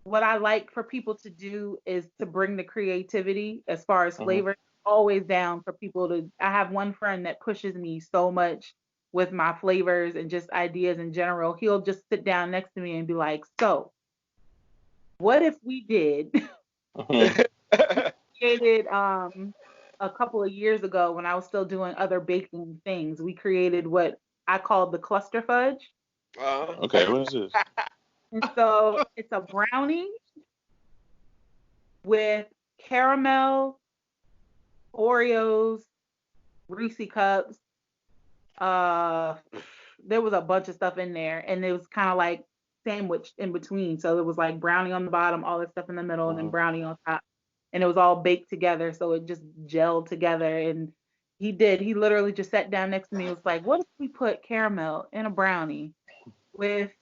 what I like for people to do is to bring the creativity as far as flavor. Always down for people to. I have one friend that pushes me so much with my flavors and just ideas in general. He'll just sit down next to me and be like, "So, what if we did?" Created a couple of years ago when I was still doing other baking things. We created what I called the cluster fudge. Okay. What is this? And so it's a brownie with caramel, Oreos, Reese cups. Uh, there was a bunch of stuff in there, and it was kind of like sandwiched in between. So it was like brownie on the bottom, all this stuff in the middle, and then brownie on top. And it was all baked together, so it just gelled together. And he literally just sat down next to me and was like, "What if we put caramel in a brownie with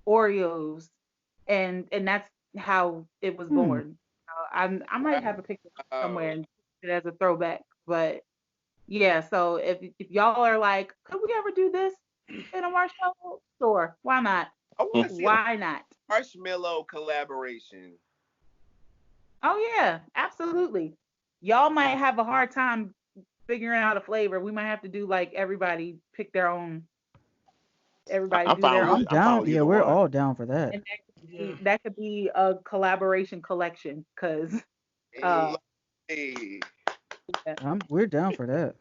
Oreos?" And that's how it was born. I might have a picture somewhere and put it as a throwback, but yeah. So if y'all are like, could we ever do this in a marshmallow store? Why not? I want to see a Why not? marshmallow collaboration. Oh yeah, absolutely. Y'all might have a hard time figuring out a flavor. We might have to do like everybody pick their own Everybody I'm do fine their with own, I'm it. I'm fine down. with Yeah, either we're one. all down for that. and Yeah. that could be a collaboration collection, because Hey, We're down for that.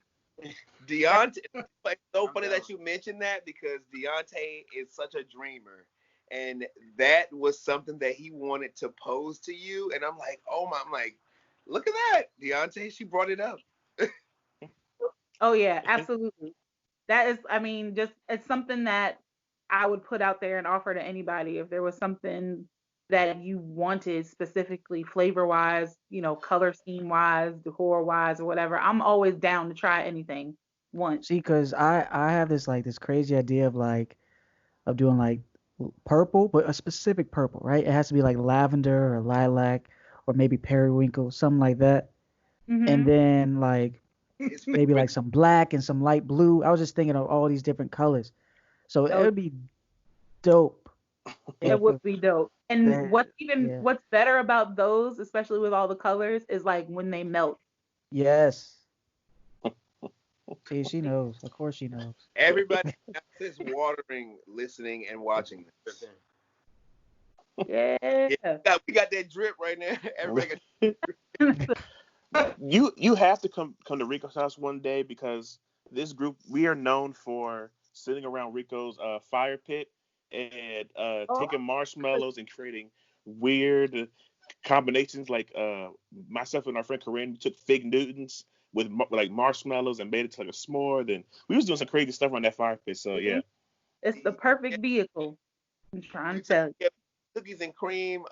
Deontay, it's so funny that you mentioned that because Deontay is such a dreamer. And that was something that he wanted to pose to you. And I'm like, I'm like, look at that. Deontay, she brought it up. oh yeah, absolutely. That is, I mean, just it's something that I would put out there and offer to anybody if there was something that you wanted specifically flavor wise, color scheme wise, decor wise, or whatever. I'm always down to try anything once. See, cause I have this crazy idea of doing like purple, but a specific purple, right? It has to be like lavender or lilac or maybe periwinkle, something like that. And Hmm. then like His maybe favorite. like some black and some light blue. I was just thinking of all these different colors. So it So would be dope it would if be dope. And that, yeah. what's better about those, especially with all the colors, is like when they melt. Yes. See, she knows. Of course she knows. Everybody is watering, listening, and watching this. Yeah. Yeah, we got that drip right now. Everybody got You have to come to Rico's house one day because this group, we are known for sitting around Rico's fire pit and taking marshmallows and creating weird combinations. Like myself and our friend Corinne took fig Newtons with like marshmallows and made it to like a s'more. Then we was doing some crazy stuff on that fire pit. So yeah. It's the perfect vehicle. I'm trying to tell you. cookies and cream,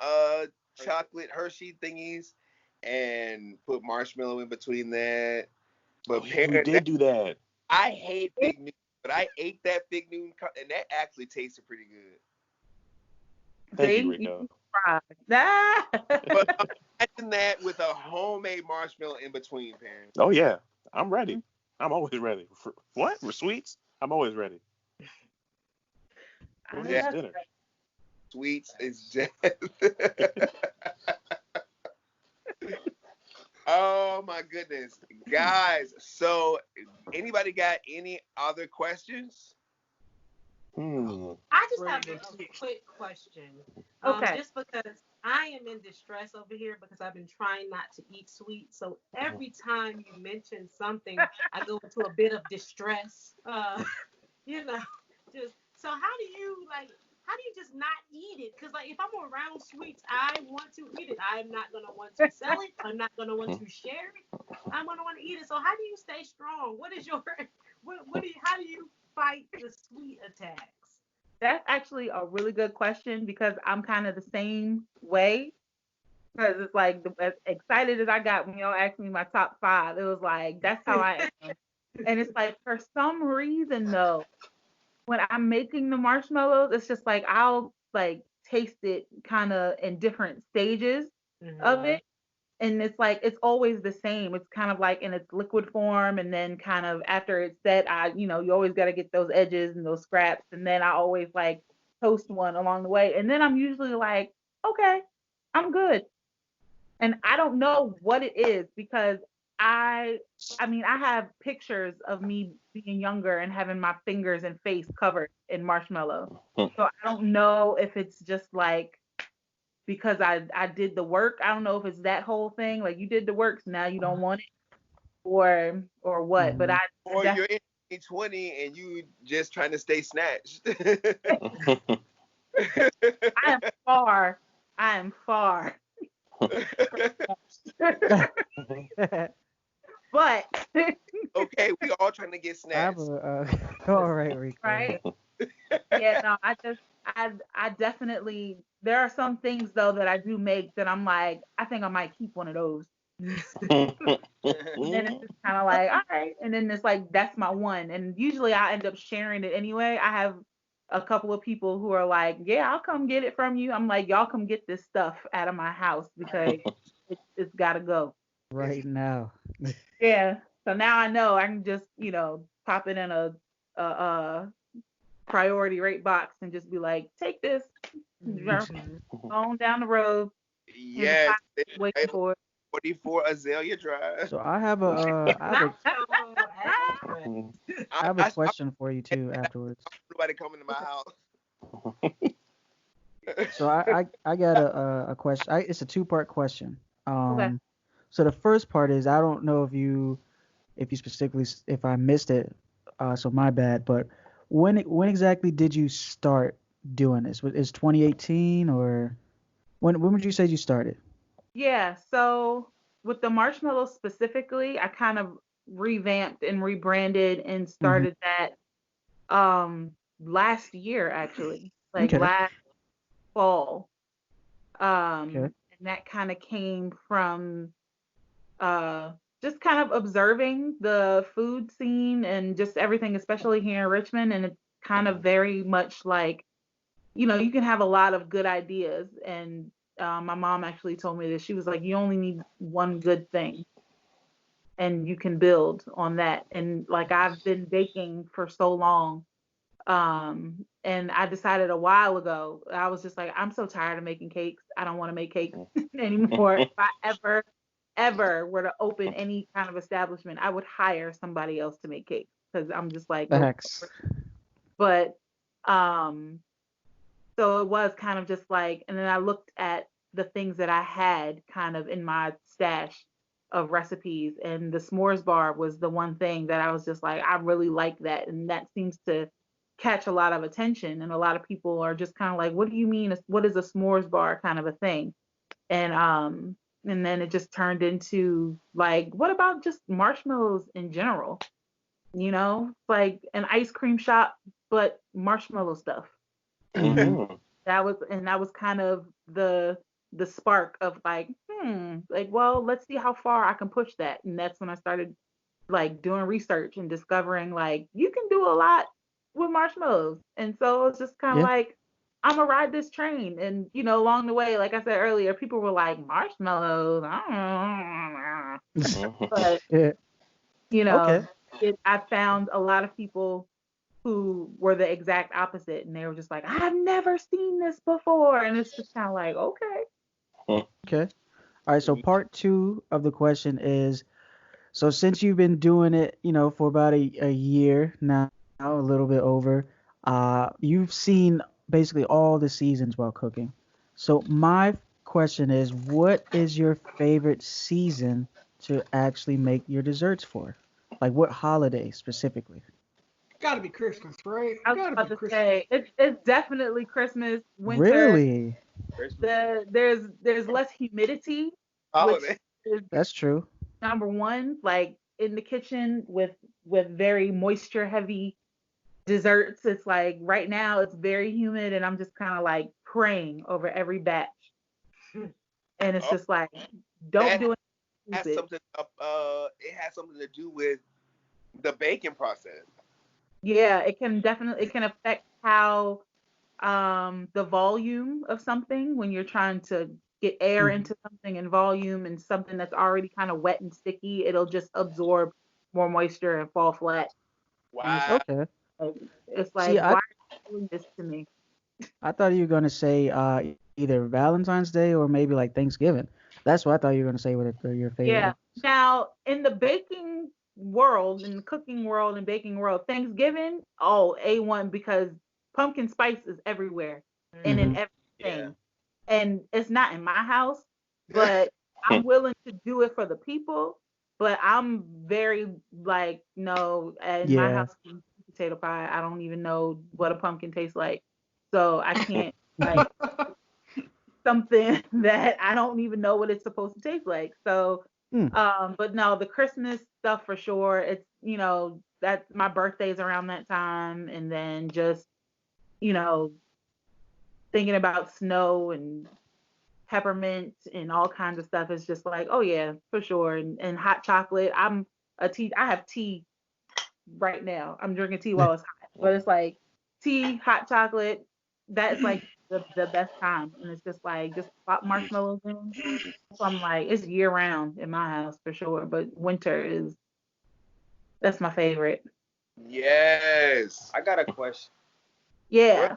chocolate Hershey thingies, and put marshmallow in between that. But We did do that. I hate fig Newton, but I ate that fig Newton, and that actually tasted pretty good. Thank you, Rico. But imagine that with a homemade marshmallow in between, parents. Oh yeah, I'm ready. I'm always ready. What? For sweets? I'm always ready. What's Yeah. dinner? Sweets is just. Oh my goodness, guys! So, anybody got any other questions? I just have a quick question. Okay. Just because I am in distress over here because I've been trying not to eat sweet. So every time you mention something, I go into a bit of distress. Just so how do you just not eat it? Because like if I'm around sweets, I want to eat it. I'm not gonna want to sell it. I'm not gonna want to share it. I'm gonna want to eat it. So how do you stay strong? What is your how do you fight the sweet attacks? That's actually a really good question because I'm kind of the same way. Because it's like as excited as I got when y'all asked me my top 5, it was like that's how I am. And it's like for some reason though, when I'm making the marshmallows, it's just like I'll like taste it kind of in different stages of it. And it's like it's always the same. It's kind of like in its liquid form, and then kind of after it's set, you always got to get those edges and those scraps, and then I always like toast one along the way, and then I'm usually like, okay, I'm good. And I don't know what it is because I have pictures of me being younger and having my fingers and face covered in marshmallow. So I don't know if it's just like because I did the work. I don't know if it's that whole thing. Like you did the work, so now you don't want it, or what. But Or you're in 2020 and you just trying to stay snatched. I am far. But okay, we all trying to get snatched. All right, Rico. Right? Yeah, no, I definitely. There are some things though that I do make that I'm like, I think I might keep one of those. And then it's just kind of like, all right. And then it's like, that's my one. And usually I end up sharing it anyway. I have a couple of people who are like, yeah, I'll come get it from you. I'm like, y'all come get this stuff out of my house because it's got to go. Right now. Yeah. So now I know I can just, pop it in a priority rate box and just be like, take this. On down the road. Yes. Waiting for it. 44 Azalea Drive. So I have Mhm. I have a question for you too afterwards. Nobody coming to my house. So I got a question. It's a two-part question. Okay. So the first part is I don't know if you specifically if I missed it, so my bad. But when exactly did you start doing this? Is 2018 or when would you say you started? Yeah, so with the marshmallows specifically, I kind of revamped and rebranded and Hmm. started that um last year actually, like Okay. last fall. Okay. And that kind of came from uh just kind of observing the food scene and just everything, especially here in Richmond, and it's kind of very much like, you can have a lot of good ideas. And my mom actually told me this. She was like, you only need one good thing and you can build on that. And like I've been baking for so long. And I decided a while ago, I was just like, I'm so tired of making cakes. I don't want to make cakes anymore. If I ever were to open any kind of establishment, I would hire somebody else to make cakes because I'm just like, nope. Facts. But um, so it was kind of just like, and then I looked at the things that I had kind of in my stash of recipes, and the s'mores bar was the one thing that I was just like, I really like that. And that seems to catch a lot of attention. And a lot of people are just kind of like, what do you mean? What is a s'mores bar kind of a thing? And then it just turned into like, what about just marshmallows in general? Like an ice cream shop, but marshmallow stuff. Hmm. That was kind of the spark of like, like, well, let's see how far I can push that. And that's when I started like doing research and discovering like you can do a lot with marshmallows. And so it's just kind of Yeah. like, I'm gonna ride this train. And along the way, like I said earlier, people were like, marshmallows, I don't know. But Yeah. you Okay. know, I found a lot of people who were the exact opposite, and they were just like, I've never seen this before. And it's just kind of like, okay. Okay. All right. So part two of the question is, so since you've been doing it, for about a year now, a little bit over, you've seen basically all the seasons while cooking. So my question is, what is your favorite season to actually make your desserts for? Like what holiday specifically? Gotta be Christmas, right? I was Gotta be about to Christmas. say it's definitely Christmas, winter. Really? Christmas There's less humidity, which holiday. is That's true. number one. Like in the kitchen with very moisture heavy desserts, it's like right now it's very humid, and I'm just kind of like praying over every batch, and it's Oh, just like, don't that do anything has stupid. something. It has something to do with the baking process. Yeah, it can affect how the volume of something when you're trying to get air Mhm. into something and volume and something that's already kind of wet and sticky, it'll just absorb more moisture and fall flat. And Wow. Okay. it's See, like, why are you doing this to me? I thought you were gonna say either Valentine's Day or maybe like Thanksgiving. That's what I thought you were gonna say. What your favorite Yeah. was. Now, in the baking world, in the cooking world and baking world, Thanksgiving, oh, A1, because pumpkin spice is everywhere and in Hmm. Yeah. everything. And it's not in my house, but I'm willing to do it for the people. But I'm very like, no, in my Yeah. house, potato pie, I don't even know what a pumpkin tastes like. So I can't like something that I don't even know what it's supposed to taste like. So, Hmm. but no, the Christmas stuff for sure. It's, that my birthday's around that time. And then just, you know, thinking about snow and peppermint and all kinds of stuff is just like, oh yeah, for sure. And hot chocolate. I have tea right now. I'm drinking tea while it's hot, but it's like tea, hot chocolate. That's like the best time, and it's just like just pop marshmallows in. So I'm like, it's year round in my house for sure, but winter is that's my favorite. Yes. I got a question. What? Yeah.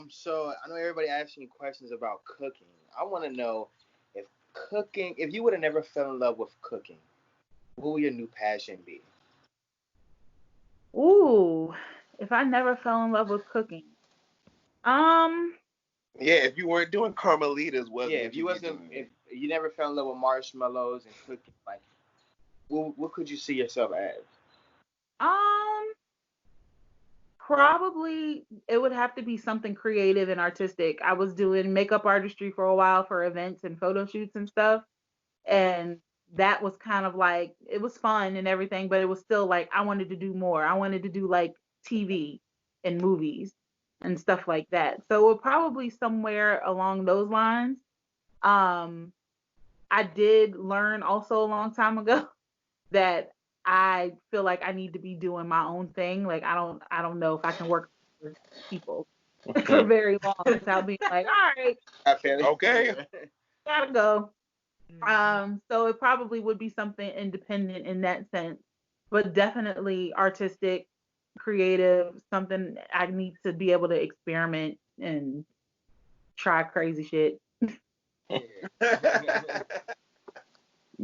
So I know everybody asking you questions about cooking. I want to know if if you would have never fell in love with cooking, what would your new passion be? Ooh, if I never fell in love with cooking. Yeah, if you weren't doing Karmalitas, what? Yeah, if you never fell in love with marshmallows and cooking, like, what could you see yourself as? Um, Probably it would have to be something creative and artistic. I was doing makeup artistry for a while for events and photo shoots and stuff. And that was kind of like, it was fun and everything, but it was still like, I wanted to do more. I wanted to do like TV and movies and stuff like that. So it would probably somewhere along those lines. Um, I did learn also a long time ago that I feel like I need to be doing my own thing. Like I don't know if I can work for people for very long without being like, all right, Okay. gotta go. So it probably would be something independent in that sense, but definitely artistic, creative, something I need to be able to experiment and try crazy shit. I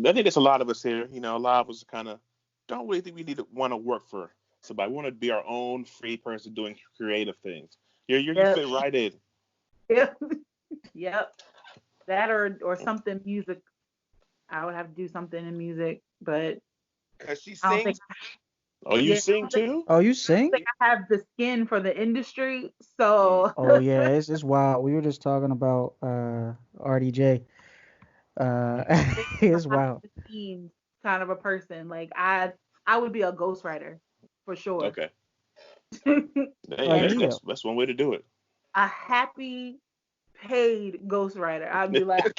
think there's a lot of us here. You know, a lot of us kind of don't really think we need to want to work for somebody. We want to be our own free person doing creative things. You fit right in. Yep. Yep. That or something music. I would have to do something in music, but Because she I don't sings. think. Oh, you sing too? Oh, you I sing? think I have the skin for the industry, so. Oh yeah, it's wild. We were just talking about RDJ. It's wild. The scenes kind of a person. Like I would be a ghostwriter for sure. Okay. Like Hey, me, that's one way to do it. A happy paid ghostwriter. I'd be like,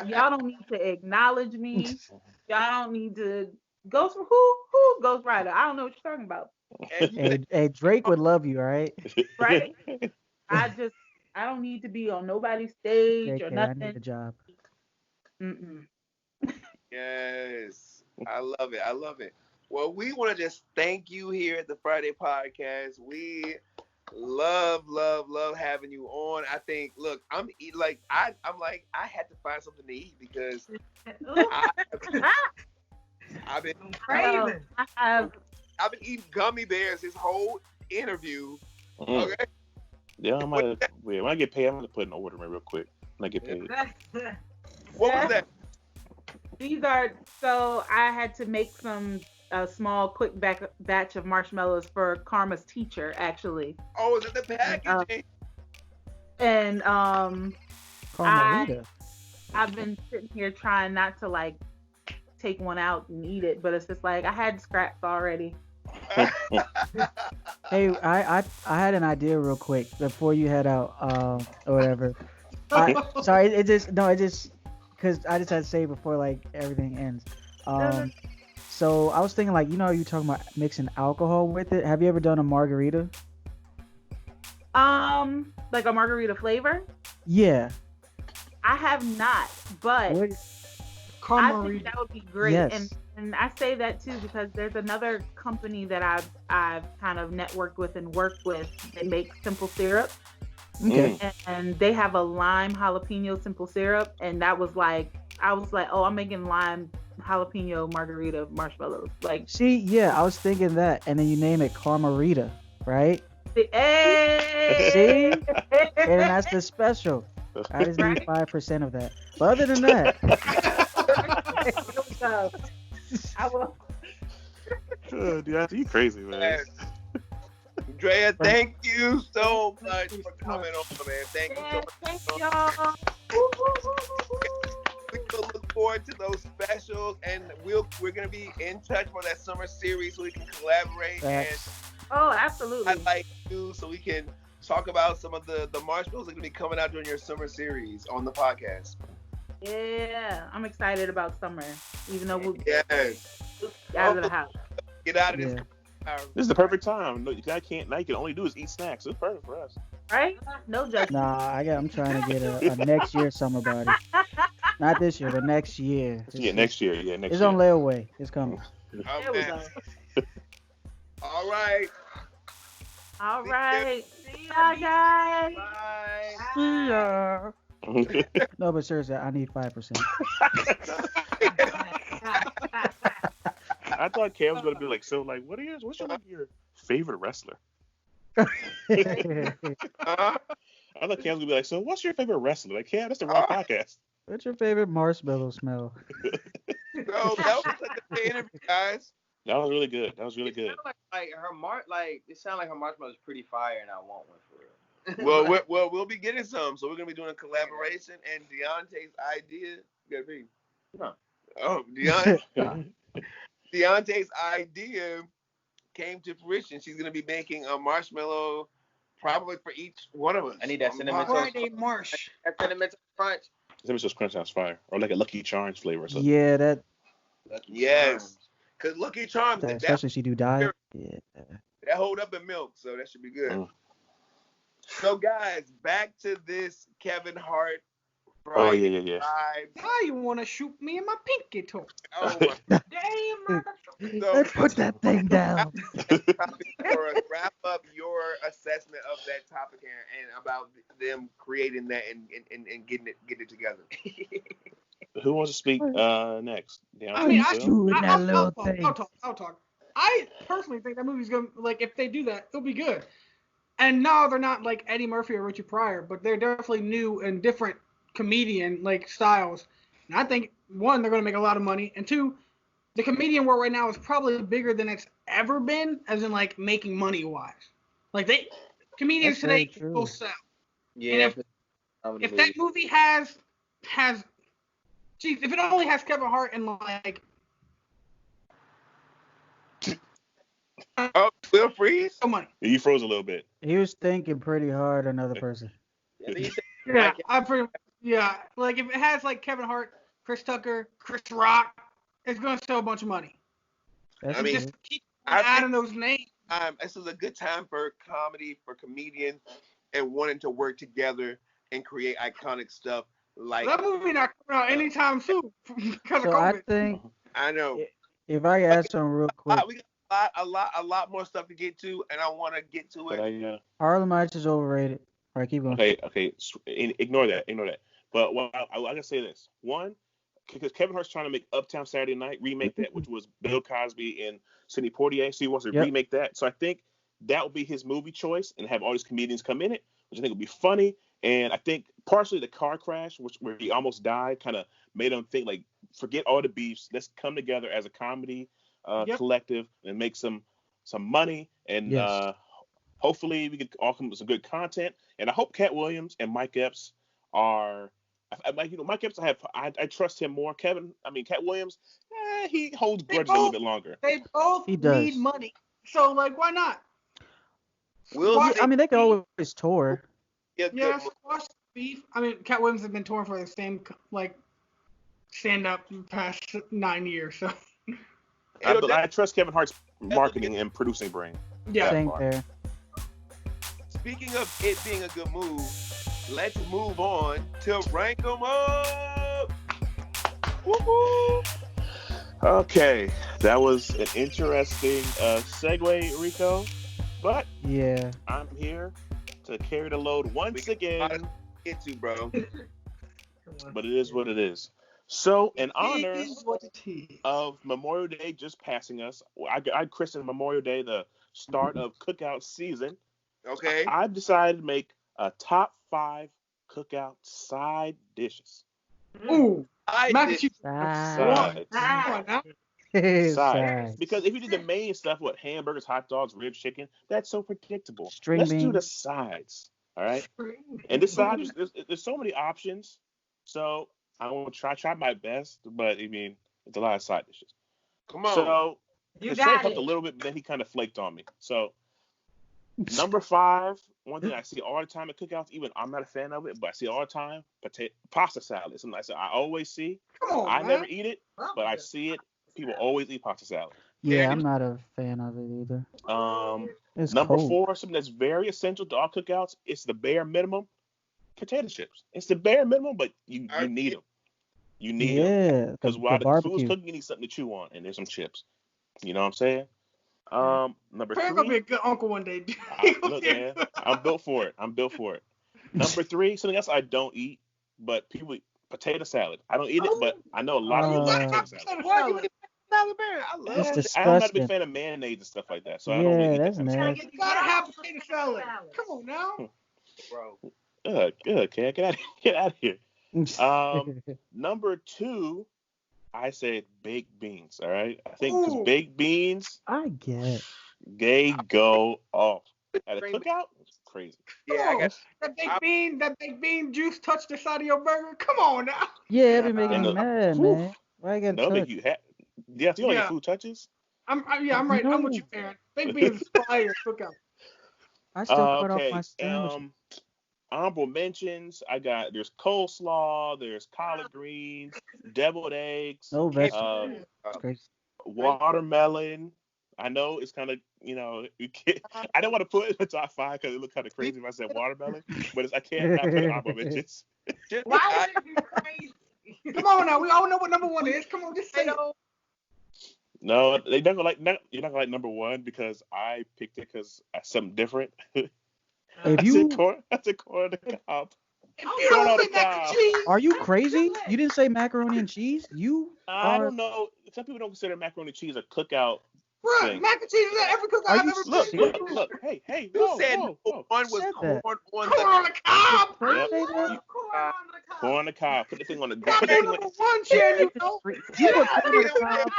y'all don't need to acknowledge me. Y'all don't need to ghost. Who's ghostwriter? I don't know what you're talking about. Hey, Drake would love you, right? Right? I don't need to be on nobody's stage or JK, I nothing. need a job. Mm-mm. Yes. I love it. I love it. Well, we want to just thank you here at the Friday Podcast. We love having you on. I think, look, I had to find something to eat because I've been Craving. I've eating gummy bears this whole interview. Okay. Yeah, when I get paid, I'm gonna put an order in real quick. When I get paid. What was that? These are, so I had to make a small quick batch of marshmallows for Karma's teacher, actually. Oh, is it the packaging? And Karmalita. I've been sitting here trying not to like take one out and eat it, but it's just like I had scraps already. Hey, I had an idea real quick before you head out, or whatever. Sorry, it just because I just had to say it before like everything ends. So I was thinking like, you know, you talking about mixing alcohol with it. Have you ever done a margarita? Like a margarita flavor? Yeah. I have not, but What? I think that would be great. Yes. And I say that too because there's another company that I've kind of networked with and worked with. They make simple syrup. Okay. And they have a lime jalapeno simple syrup, and that was like, I was like, oh, I'm making lime jalapeno margarita marshmallows. Like, See, yeah, I was thinking that, and then you name it Karmarita, right? hey! See? And then that's the special. I just need 5% of that. But other than that, I will. Dude, you crazy, man. Andrea, thank you so much for coming over, man. Thank you so much. Thank y'all. We will look forward to those specials, and we're gonna be in touch for that summer series so we can collaborate. Facts. And Oh, absolutely. I'd like you so we can talk about some of the marshmallows that are gonna be coming out during your summer series on the podcast. Yeah, I'm excited about summer, even though we'll Yes. out of the house. Get out of this. Yeah. This is the perfect time. No, I can't. Now you can only do is eat snacks. It's perfect for us. Right? No judgment. Nah, I'm trying to get a next year summer body. Not this year, but next year. Yeah, next year. Yeah, next It's year. on layaway. It's coming. There we go. All right. All right. See y'all guys. Bye. See ya. No, but seriously, I need 5%. I thought Cam was gonna be like, so like, what's your favorite wrestler? Uh, I thought Cam was gonna be like, so what's your favorite wrestler? Like, Cam, that's the wrong podcast. What's your favorite marshmallow smell? so that was a good interview, guys. That was really good. That was really It good. sound like her it sounded like her marshmallow is pretty fire, and I want one for real. We'll be getting some, so we're gonna be doing a collaboration. And Deontay's idea, Deontay's idea came to fruition. She's gonna be making a marshmallow, probably for each one of us. I need that cinnamon Friday Marsh. That cinnamon crunch. Cinnamon Toast Crunch sounds fire, or like a Lucky Charms flavor or something. Yeah, that. Yes, because Lucky Charms, Especially if she do diet. Yeah. that hold up in milk, so that should be good. So guys, back to this Kevin Hart. Oh yeah. Now you want to shoot me in my pinky toe. Oh my Damn. So, Let's put that thing down. wrap up your assessment of that topic and about them creating that and getting it together. Who wants to speak next? I mean, I'll talk. I personally think that movie's gonna, like, if they do that, it'll be good. And no, they're not like Eddie Murphy or Richard Pryor, but they're definitely new and different comedian like styles. And I think one, they're gonna make a lot of money, and two, the comedian world right now is probably bigger than it's ever been, as in like making money wise. Like comedians That's today very true. will sell. Yeah. And if that movie has, geez, if it only has Kevin Hart and like. Oh, Will Freeze? No money. You froze a little bit. He was thinking pretty hard. Another person. Yeah, like if it has like Kevin Hart, Chris Tucker, Chris Rock, it's gonna sell a bunch of money. That's I mean, Just keep adding those names. This is a good time for comedy, for comedians, and wanting to work together and create iconic stuff like. That movie not coming out anytime soon because so of I COVID. think I know. if I can add something real quick, We got a lot more stuff to get to, and I want to get to it. Harlem Nights is overrated. All right, keep going. Okay. Ignore that. But I gotta say this. One, because Kevin Hart's trying to make Uptown Saturday Night, remake that, which was Bill Cosby and Sidney Poitier. So he wants to remake that. So I think that will be his movie choice and have all these comedians come in it, which I think will be funny. And I think partially the car crash, where he almost died, kind of made him think, like, forget all the beefs. Let's come together as a comedy collective and make some money. And hopefully we can all come up with some good content. And I hope Cat Williams and Mike Epps are. Mike Epps, I trust him more. Cat Williams, he holds grudges a little bit longer. They both need money, so like, why not? They can always tour. Yeah, squash beef. I mean, Cat Williams has been touring for the same like stand up the past 9 years, so. I trust Kevin Hart's marketing and producing brain. Yeah, same there. Speaking of it being a good move, let's move on to rank 'em up. Woo-hoo. Okay, that was an interesting segue, Rico. But yeah, I'm here to carry the load once again. Get to, bro. But it is what it is. So, in honor of Memorial Day just passing us, I christened Memorial Day the start of cookout season. Okay. I've decided to make a top 5 cookout side dishes. Ooh, Sides. Sides. Because if you did the main stuff, what hamburgers, hot dogs, ribs, chicken, that's so predictable. String Let's beans. do the sides. All right. And this side, there's so many options. So I want to try my best, but I mean, it's a lot of side dishes. Come on. So You the got chef helped it. a little bit, but then he kind of flaked on me. So number 5, one thing I see all the time at cookouts, even I'm not a fan of it, but I see all the time, pasta salad. Something I always see. Come on, I man. never eat it, but I see it. People always eat pasta salad. Yeah, I'm not a fan of it either. It's Number cold. 4, something that's very essential to all cookouts. It's the bare minimum. Potato chips. It's the bare minimum, but you need them. You need them. Yeah, Because while the food's cooking, you need something to chew on, and there's some chips. You know what I'm saying? Number 3. You're gonna be a good uncle one day. Look, man, I'm built for it. Number 3, something else I don't eat, but people eat potato salad. I don't eat it, but I know a lot of people like potato salad. salad bar. I love It's it. I'm not a big disgusting. fan of mayonnaise and stuff like that, so I don't Yeah, really eat that that's kind of stuff. nasty. You gotta have potato salad. Come on now. Bro. Good, Ken. Get out of here. Number 2, I said baked beans. All right, I think because Ooh. baked beans, I get. they go off at a cookout. It's crazy. Yeah, I got that baked bean juice touched the side of your burger. Come on now. Yeah, it be making And me the, mad, whew, man. Why I gotta no, make touch? you yeah, you don't like food touches. I'm right. I'm with No, you, Aaron. Baked beans is fire cookout. I still cut off my Okay. sandwiches. Honorable mentions. There's coleslaw. There's collard greens, deviled eggs, No vegetables. uh, It's crazy. watermelon. I know it's kind of, you can't, I don't want to put it in the top 5 because it looked kind of crazy if I said watermelon, but I can't not put honorable mentions. Why would it be crazy? Come on now. We all know what number 1 is. Come on, just say it. No, you're not gonna like number 1 because I picked it because something different. If you I said corn on the cob. If you don't say mac and cheese, are you crazy? You didn't say macaroni and cheese. I don't know. Some people don't consider macaroni and cheese a cookout bruh, thing. mac and cheese is at every cookout Are I've you ever Look, been serious? to. look. Hey, You whoa, said whoa. number 1 was Said corn that. on Corn the on the cob. Trey Yep. say that? Corn on the cob. Corn on the cob. Put the thing on the Goddamn put the thing number on, 1, Shan, you know. You put corn on the cob.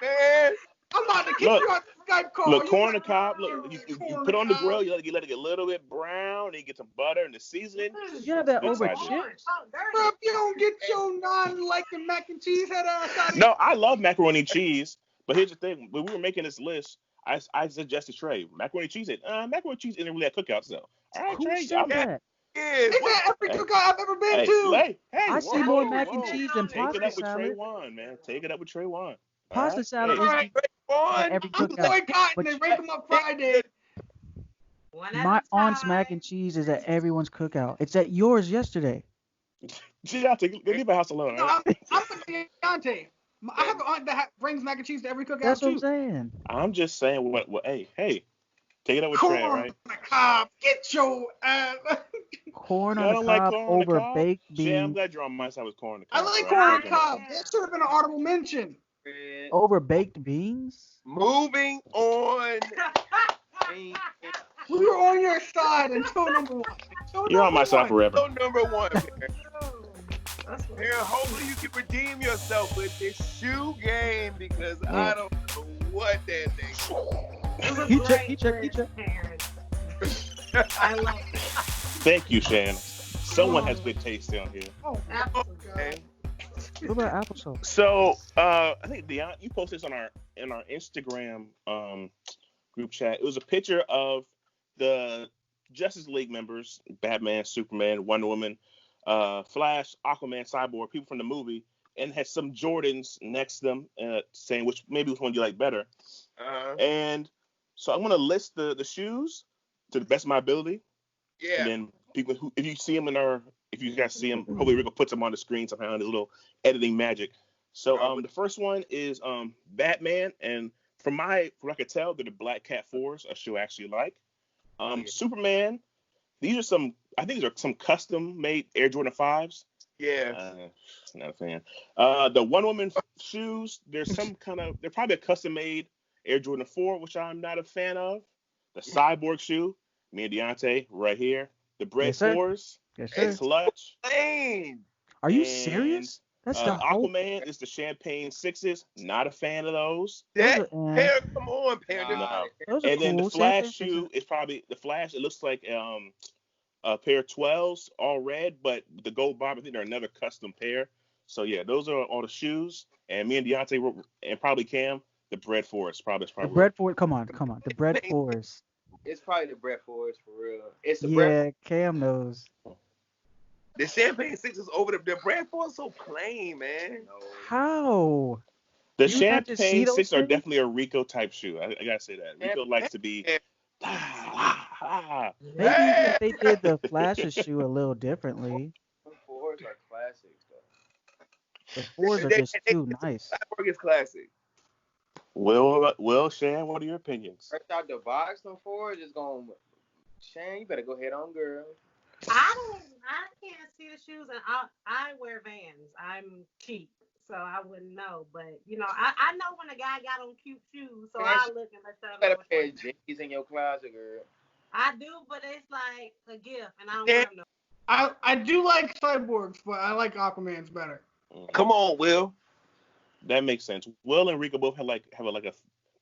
man. I'm about to kick Look, you out the Skype call. look, You corn on the got- cob. Look, you put it on the grill. You let it get a little bit brown. Then you get some butter and the seasoning. You have that Good over side dish. chips. Bruh, if you don't get your non-liking mac and cheese head ass out of here. No, I love macaroni and cheese, but here's the thing: when we were making this list, I suggested Trey macaroni and cheese. Macaroni and cheese isn't really a cookout, so all right, Who Trey. said that? It's at every cookout I've ever been to. I see more mac and cheese than Take it pasta up with Trey salad. Wan, man. Take it up with Trey Wan. Pasta salad is Alright. at every I'm cookout. boycotting But and rape them up Friday. my aunt's mac and cheese is at everyone's cookout. It's at yours yesterday. Leave my house alone. No, All right? I'm with Deontay. I have an aunt that brings mac and cheese to every cookout That's what I'm too. saying. I'm just saying what hey, take it up with Trey, all Corn right? on the cob. Get your ass. Corn I on the don't like cob corn on the over cob. baked Shay, I'm beans. glad you're on my side with corn on the I cob. like bro. corn on the cob. That should have been an audible mention. Over baked beans? Moving on. We were on your side until number 1. You're on my side forever. So number 1, Aaron, hopefully you can redeem yourself with this shoe game because I don't know what that thing He checked. I love it. Thank you, Shan. Someone has good taste down here. Oh, is. What about applesauce? So I think Deon, you posted this on our Instagram group chat. It was a picture of the Justice League members: Batman, Superman, Wonder Woman, Flash, Aquaman, Cyborg, people from the movie, and had some Jordans next to them, saying which one you like better. And so I'm gonna list the shoes to the best of my ability. Yeah. And then people who, if you see them if you guys see them, hopefully Rico puts them on the screen somehow in a little editing magic. So the first one is Batman, and from what I could tell, they're the Black Cat 4s, a shoe I actually like. Superman, I think these are some custom made Air Jordan 5s. Yeah. Not a fan. The Wonder Woman shoes, they're probably a custom made Air Jordan 4, which I'm not a fan of. The Cyborg shoe, me and Deontay right here. The Bread 4s, Yes, sir. Clutch. Are you serious? That's the whole... Aquaman is the Champagne 6s. Not a fan of those. Pair, come on, pair. Those are And then cool. the Flash shoe is probably the Flash. It looks like a pair of 12s, all red, but the gold bob, I think they're another custom pair. So yeah, those are all the shoes. And me and Deontay and probably Cam, the Bread 4s. The Bread 4s. Come on. The Bread 4s. It's probably the Bread 4s for real. It's the Bread. Cam knows. The Champagne 6 is over the Bread 4 is so plain, man. No. How? The You have to see Champagne those 6 are things? definitely a Rico type shoe. I gotta say that. Rico likes to be. Maybe if they did the Flash's shoe a little differently. The 4s are classics though. The 4s are just too nice. Cyborg is classic. Will, Shan, what are your opinions? Fresh out the box, the 4s just going. Shane, you better go head on, girl. I can't see the shoes, and I wear Vans. I'm cheap, so I wouldn't know. But you know, I know when a guy got on cute shoes, so Man, I look and let You y'all got know a which pair one. of J's in your closet, girl. I do, but it's like a gift, and I don't Yeah. wear them no. I do like cyborgs, but I like Aquaman's better. Come on, Will. That makes sense. Will and Rico both have a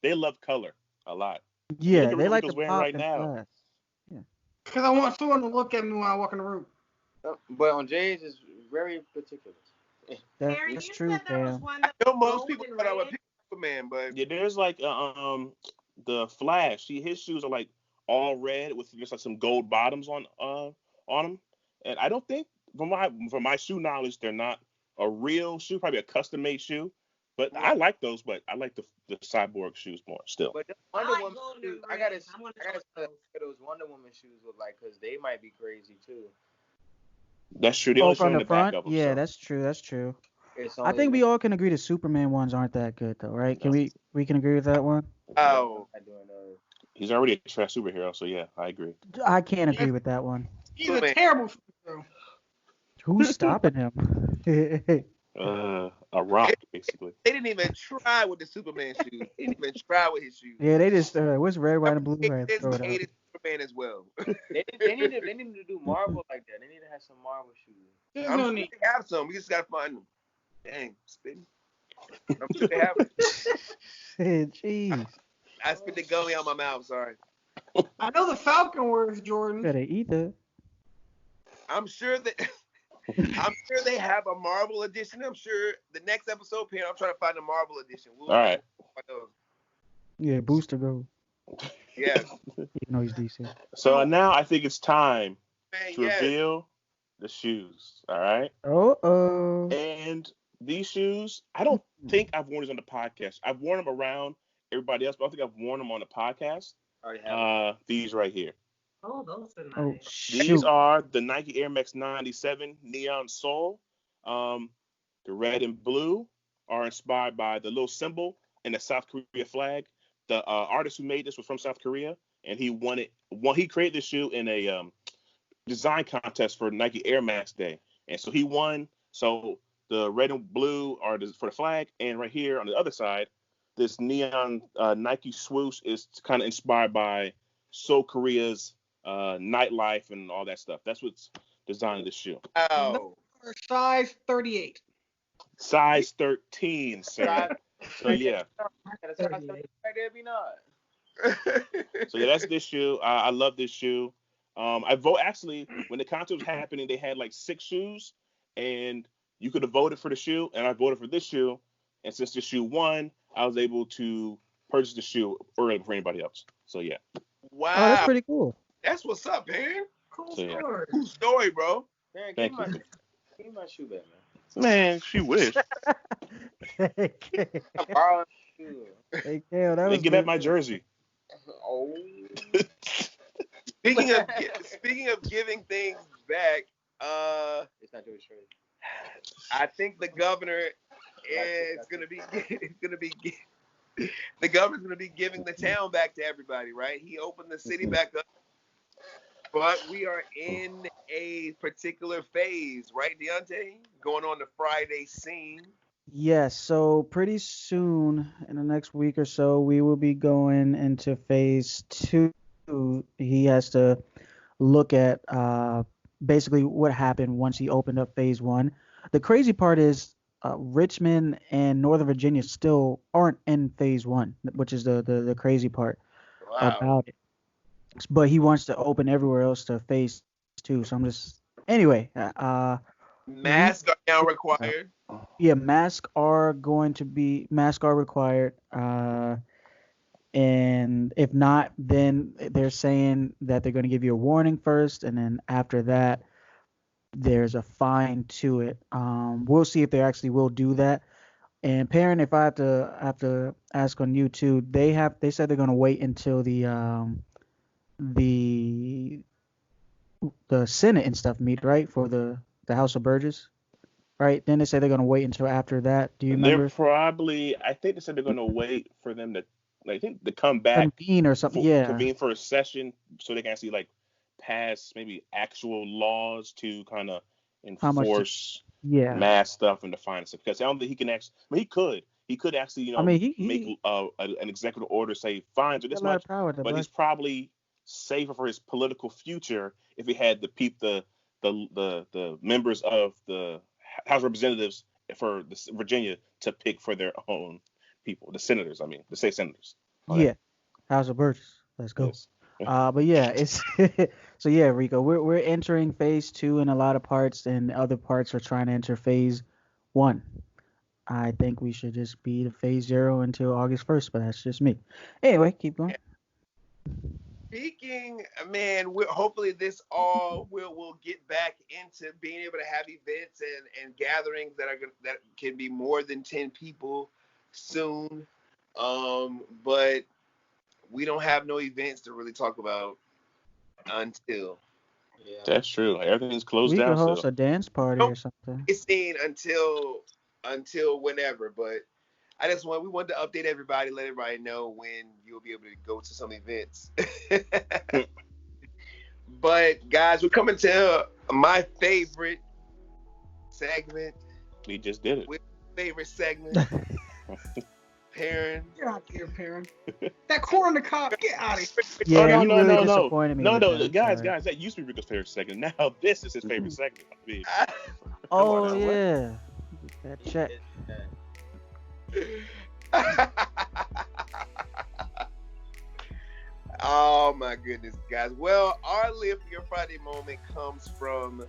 they love color a lot. Yeah, Look at they what like to Rico's wearing pop right and now. flash. Because I want someone to look at me when I walk in the room. But on J's, it's very particular. Harry, That's you true, said there was Cam. one I that know was most gold people and thought I would red. pick Superman, but Yeah, there's like the Flash. His shoes are like all red with just like some gold bottoms on them. And I don't think from my shoe knowledge, they're not a real shoe, probably a custom made shoe. But I like those, but I like the cyborg shoes more still. But the I Wonder like Woman gold shoes, and I gotta red. I want to see know what those. those Wonder Woman shoes look like, because they might be crazy too. That's true. They Oh, only show from in the the back front? of them. Yeah, So. that's true. That's true. It's I only think we all can agree the Superman ones aren't that good, though, right? Can No. we can agree with that one? oh, not doing those. He's already a trash superhero, so yeah, I agree. I can't agree with that one. He's a Superman. terrible superhero. Who's stopping him? A rock, basically. They didn't even try with the Superman shoes. They didn't even try with his shoes. Yeah, they just what's red, white, and blue? Right, They throw it out. hated Superman as well. They need to do Marvel like that. They need to have some Marvel shoes. There's I'm no sure need. they have some. We just gotta find them. Dang, spitting. I'm sure they have them. Jeez, I spit the gummy out my mouth. Sorry. I know the Falcon wears Jordan. better eat that. I'm sure that. I'm sure they have a Marvel edition. I'm sure the next episode, Pierre, I'm trying to find the Marvel edition. All right. Yeah, Booster Gold. Yeah. You know he's decent. So now I think it's time Man, to yes. reveal the shoes. All right. Oh. And these shoes, I don't think I've worn these on the podcast. I've worn them around everybody else, but I don't think I've worn them on the podcast. Already have These right here. Oh, those are nice. Oh These shoot. are the Nike Air Max 97 Neon Soul. The red and blue are inspired by the little symbol in the South Korea flag. The artist who made this was from South Korea, and he created this shoe in a design contest for Nike Air Max Day, and so he won. So the red and blue are for the flag, and right here on the other side, this neon Nike swoosh is kind of inspired by Seoul, Korea's nightlife and all that stuff. That's what's designing this shoe. Oh. Size 38. Size 13, sir. So yeah. right there, be not. So yeah, that's this shoe. I love this shoe. I vote actually when the contest was happening, they had like 6 shoes, and you could have voted for the shoe, and I voted for this shoe. And since the shoe won, I was able to purchase the shoe early before anybody else. So yeah. Wow. Oh, that's pretty cool. That's what's up, man. Cool So, yeah. story. Cool story, bro. Man, Thank give you. me my shoe back, man. Man, she wish. I'm borrowing my shoe. Hey, Kale, that Then was give good. back my jersey. Oh. Speaking of giving things back, It's not doing straight. I think the governor is gonna be the governor's gonna be giving the town back to everybody, right? He opened the city back up, but we are in a particular phase, right, Deontay? Going on the Friday scene. Yes, so pretty soon, in the next week or so, we will be going into phase 2. He has to look at basically what happened once he opened up phase 1. The crazy part is Richmond and Northern Virginia still aren't in phase 1, which is the crazy part about it. But he wants to open everywhere else to phase 2. So I'm just anyway. Masks are now required. Yeah, masks are required. And if not, then they're saying that they're going to give you a warning first, and then after that, there's a fine to it. We'll see if they actually will do that. And Perrin, if I have to ask on you too, they said they're going to wait until the Senate and stuff meet, right, for the House of Burgess, right? Then they say they're going to wait until after that. Do you remember? I think they said they're going to wait for them to, to come back. Convene or something, Convene for a session so they can actually, pass maybe actual laws to kind of enforce. mass stuff and the finance stuff, because I don't think he can actually. I mean, he could actually, I mean, make an executive order say fines or this much, but he's probably safer for his political future if he had the members of the House of Representatives for Virginia to pick for their own people, the senators. I mean, the state senators. House of Burgess. Let's go. Yes. But yeah, it's so yeah, Rico, we're entering phase 2 in a lot of parts, and other parts are trying to enter phase 1. I think we should just be to phase 0 until August 1st, but that's just me. Anyway, keep going. Speaking, man, hopefully this all will get back into being able to have events and gatherings that can be more than 10 people soon. But we don't have no events to really talk about until. Yeah. That's true. Everything's closed down. We could host a dance party or something. It's seen until whenever, but we wanted to update everybody, let everybody know when you'll be able to go to some events. But guys, we're coming to my favorite segment. We just did it. Favorite segment. Perrin. Get out here, Perrin. That corn on the cob, get out of here. Yeah, no, guys, that used to be Rico's favorite segment. Now this is his favorite segment. Oh yeah, that check. Oh my goodness, guys. Well, our Live for Your Friday moment comes from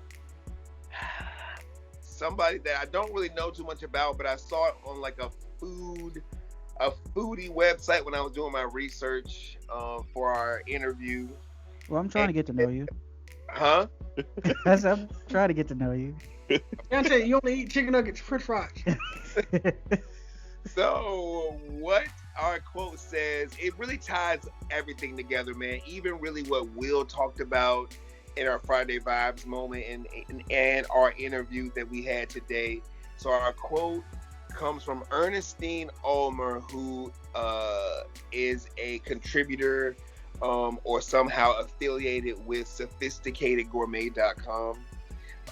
somebody that I don't really know too much about, but I saw it on like a foodie website when I was doing my research for our interview. Well, I'm trying to get to know you. Huh? I'm trying to get to know you. You only eat chicken nuggets, french fries. So what our quote says, it really ties everything together, man. Even really what Will talked about in our Friday Vibes moment and our interview that we had today. So our quote comes from Ernestine Ulmer, who is a contributor or somehow affiliated with sophisticatedgourmet.com.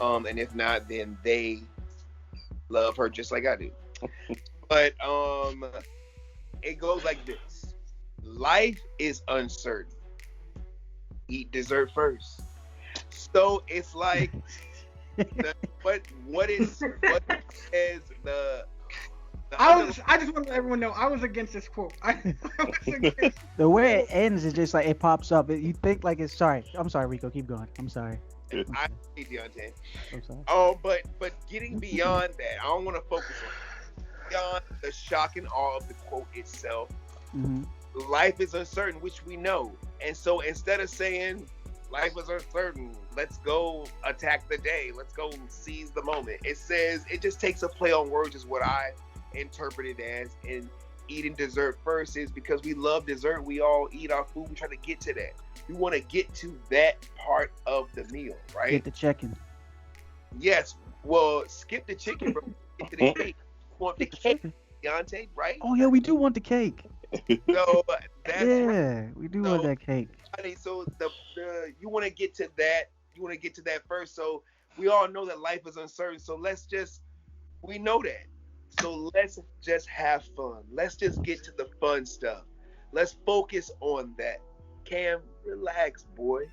And if not, then they love her just like I do. But it goes like this. Life is uncertain. Eat dessert first. So it's like what says the I just want to let everyone know I was against this quote. I was against the way it ends is just like it pops up. You think like it's sorry. I'm sorry, Rico. Keep going. I'm sorry. I hate Deontay. I'm sorry. Oh, but getting beyond that, I don't want to focus on beyond the shock and awe of the quote itself. Mm-hmm. Life is uncertain, which we know, and so instead of saying life is uncertain, let's go attack the day, let's go seize the moment, it says it just takes a play on words is what I interpret it as. And eating dessert first is because we love dessert. We all eat our food. We try to get to that. We want to get to that part of the meal, right? Get the chicken. Yes. Well, skip the chicken, bro. Get to the cake. Want the cake, Deontay, right? Oh yeah, we do want the cake. So that's we do want that cake. So the you want to get to that. You want to get to that first. So we all know that life is uncertain. So we know that. So let's just have fun. Let's just get to the fun stuff. Let's focus on that. Cam, relax, boy.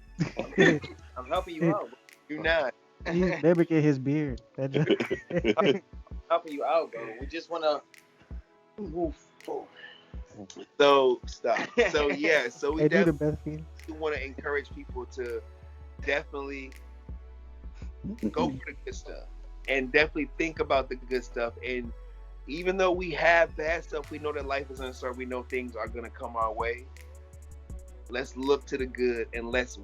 I'm helping you out. You're not. Never get his beard. Helping you out, bro. We just want to move forward. So stop. So yeah. So we definitely want to encourage people to definitely go for the good stuff and definitely think about the good stuff. And even though we have bad stuff, we know that life is uncertain. We know things are gonna come our way. Let's look to the good and let's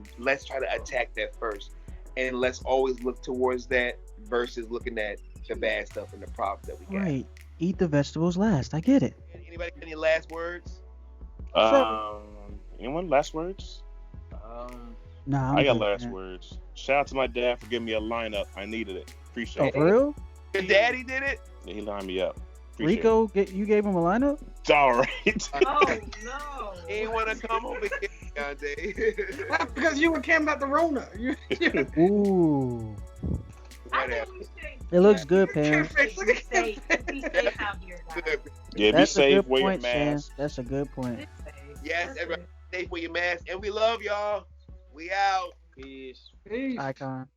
try to attack that first. And let's always look towards that versus looking at the bad stuff and the problems that we got. Right. Eat the vegetables last. I get it. Anybody got any last words? Anyone last words? Nah, I got last words. Shout out to my dad for giving me a lineup. I needed it. Appreciate it. For real? Your daddy did it? Yeah, he lined me up. Rico, you gave him a lineup? It's all right. Oh no! He didn't want to come over here, Dante. That's because you and Cam got the Rona. Ooh. I think we should It looks good, Look at parents. Kid Face. Look at Kid Face. Be safe out here, guys. Yeah, be That's a safe. good Wear your point, Shan. mask. That's a good point. Be safe. Yes, That's everybody, it. stay for your mask, and we love y'all. We out. Peace. Peace. Icon.